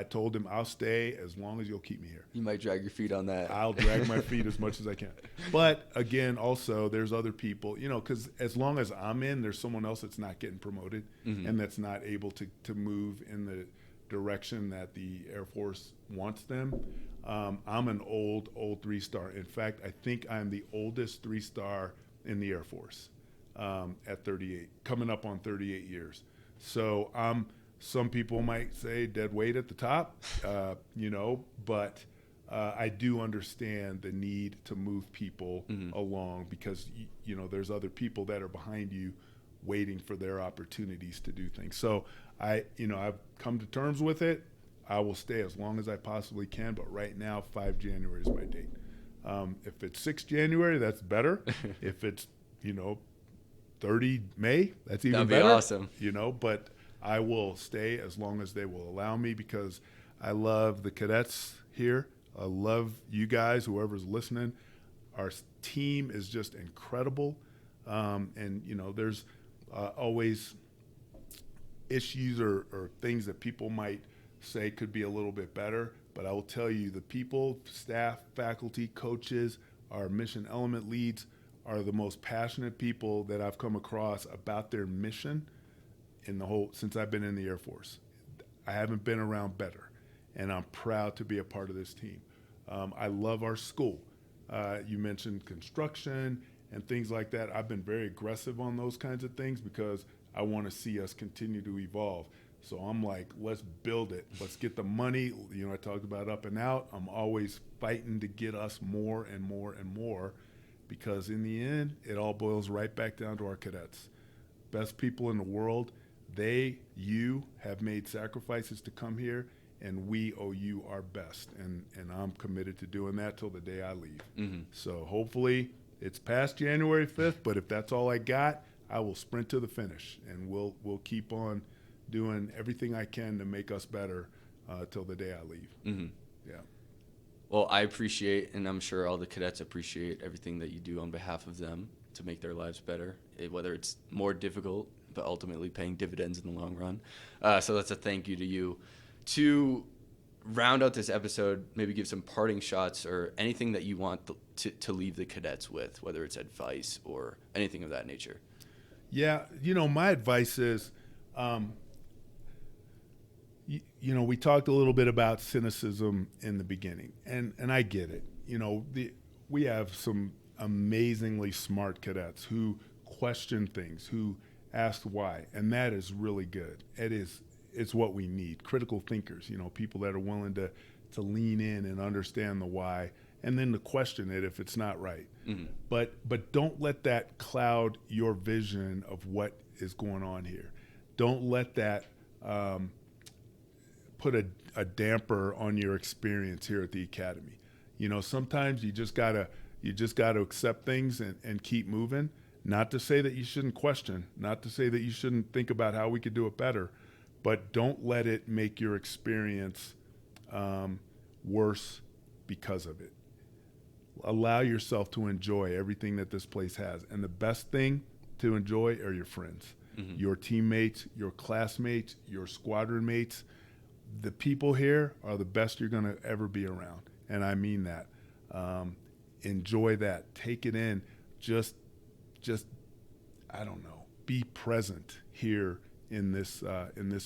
told him I'll stay as long as you'll keep me here. You might drag your feet on that. I'll drag my feet as much as I can. But again, also there's other people, you know, because as long as I'm in, there's someone else that's not getting promoted and that's not able to move in the direction that the Air Force wants them. I'm an old 3-star. In fact, I think I'm the oldest 3-star in the Air Force at 38, coming up on 38 years. So some people might say dead weight at the top, you know, but I do understand the need to move people along because, you know, there's other people that are behind you waiting for their opportunities to do things. So I've come to terms with it. I will stay as long as I possibly can, but right now 5 January is my date. If it's 6 January, that's better. If it's, you know, 30 May, that's even That'd be better. awesome. You know, but I will stay as long as they will allow me because I love the cadets here. I love you guys, whoever's listening. Our team is just incredible. And, you know, there's always issues or things that people might say could be a little bit better. But I will tell you, the people, staff, faculty, coaches, our mission element leads are the most passionate people that I've come across about their mission since I've been in the Air Force. I haven't been around better, and I'm proud to be a part of this team. I love our school. You mentioned construction and things like that. I've been very aggressive on those kinds of things because I want to see us continue to evolve. So I'm like, let's build it. Let's get the money. You know, I talked about up and out. I'm always fighting to get us more and more and more because in the end, it all boils right back down to our cadets. Best people in the world. You have made sacrifices to come here, and we owe you our best. And I'm committed to doing that till the day I leave. So hopefully it's past January 5th, but if that's all I got, I will sprint to the finish, and we'll keep on doing everything I can to make us better till the day I leave. Yeah. Well, I appreciate, and I'm sure all the cadets appreciate everything that you do on behalf of them to make their lives better, whether it's more difficult, but ultimately paying dividends in the long run. So that's a thank you to you. To round out this episode, maybe give some parting shots or anything that you want to leave the cadets with, whether it's advice or anything of that nature. Yeah, you know, my advice is, you know, we talked a little bit about cynicism in the beginning, and I get it. You know, we have some amazingly smart cadets who question things, who ask why, and that is really good. It's what we need. Critical thinkers, you know, people that are willing to lean in and understand the why, and then to question it if it's not right. But don't let that cloud your vision of what is going on here. Don't let that put a damper on your experience here at the academy. You know, sometimes you just gotta accept things and keep moving. Not to say that you shouldn't question, not to say that you shouldn't think about how we could do it better, but don't let it make your experience worse because of it. allow yourself to enjoy everything that this place has. And the best thing to enjoy are your friends, your teammates, your classmates, your squadron mates. The people here are the best you're going to ever be around. And I mean that. Enjoy that. Take it in. Just, I don't know, be present here in this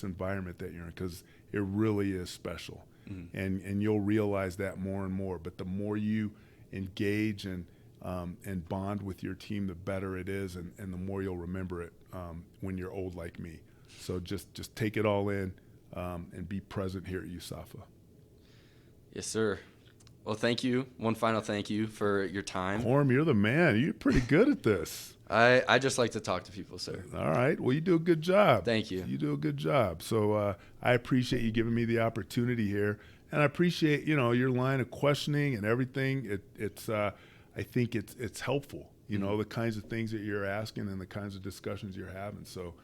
environment that you're in, because it really is special. And you'll realize that more and more. But the more you engage and bond with your team, the better it is, and the more you'll remember it when you're old like me. So just take it all in and be present here at USAFA. Yes, sir. Well, thank you. One final thank you for your time. Corm, you're the man. You're pretty good at this. I just like to talk to people, sir. All right. Well, you do a good job. Thank you. You do a good job. So I appreciate you giving me the opportunity here, and I appreciate your line of questioning and everything. It's I think it's helpful. The kinds of things that you're asking and the kinds of discussions you're having. So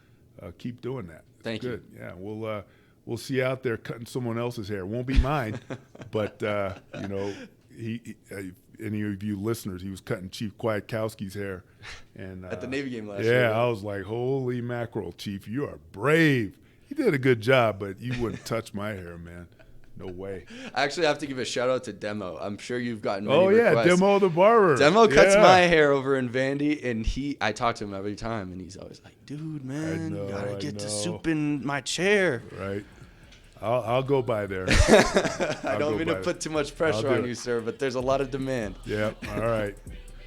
keep doing that. It's Thank good. you. Yeah. We'll see you out there cutting someone else's hair. It won't be mine, but he any of you listeners, he was cutting Chief Kwiatkowski's hair, and at the Navy game last year. Yeah, I was like, holy mackerel, Chief, you are brave. He did a good job, but you wouldn't touch my hair, man. No way. I actually have to give a shout out to Demo. I'm sure you've gotten many requests. Demo the barber. Demo cuts my hair over in Vandy, and I talk to him every time, and he's always like, dude, man, you gotta get to soup in my chair. Right. I'll go by there. I don't mean to put too much pressure on you, sir, but there's a lot of demand. Yeah. All right.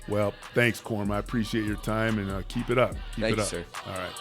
Well, thanks, Corm. I appreciate your time, and keep it up. Thank you, sir. All right.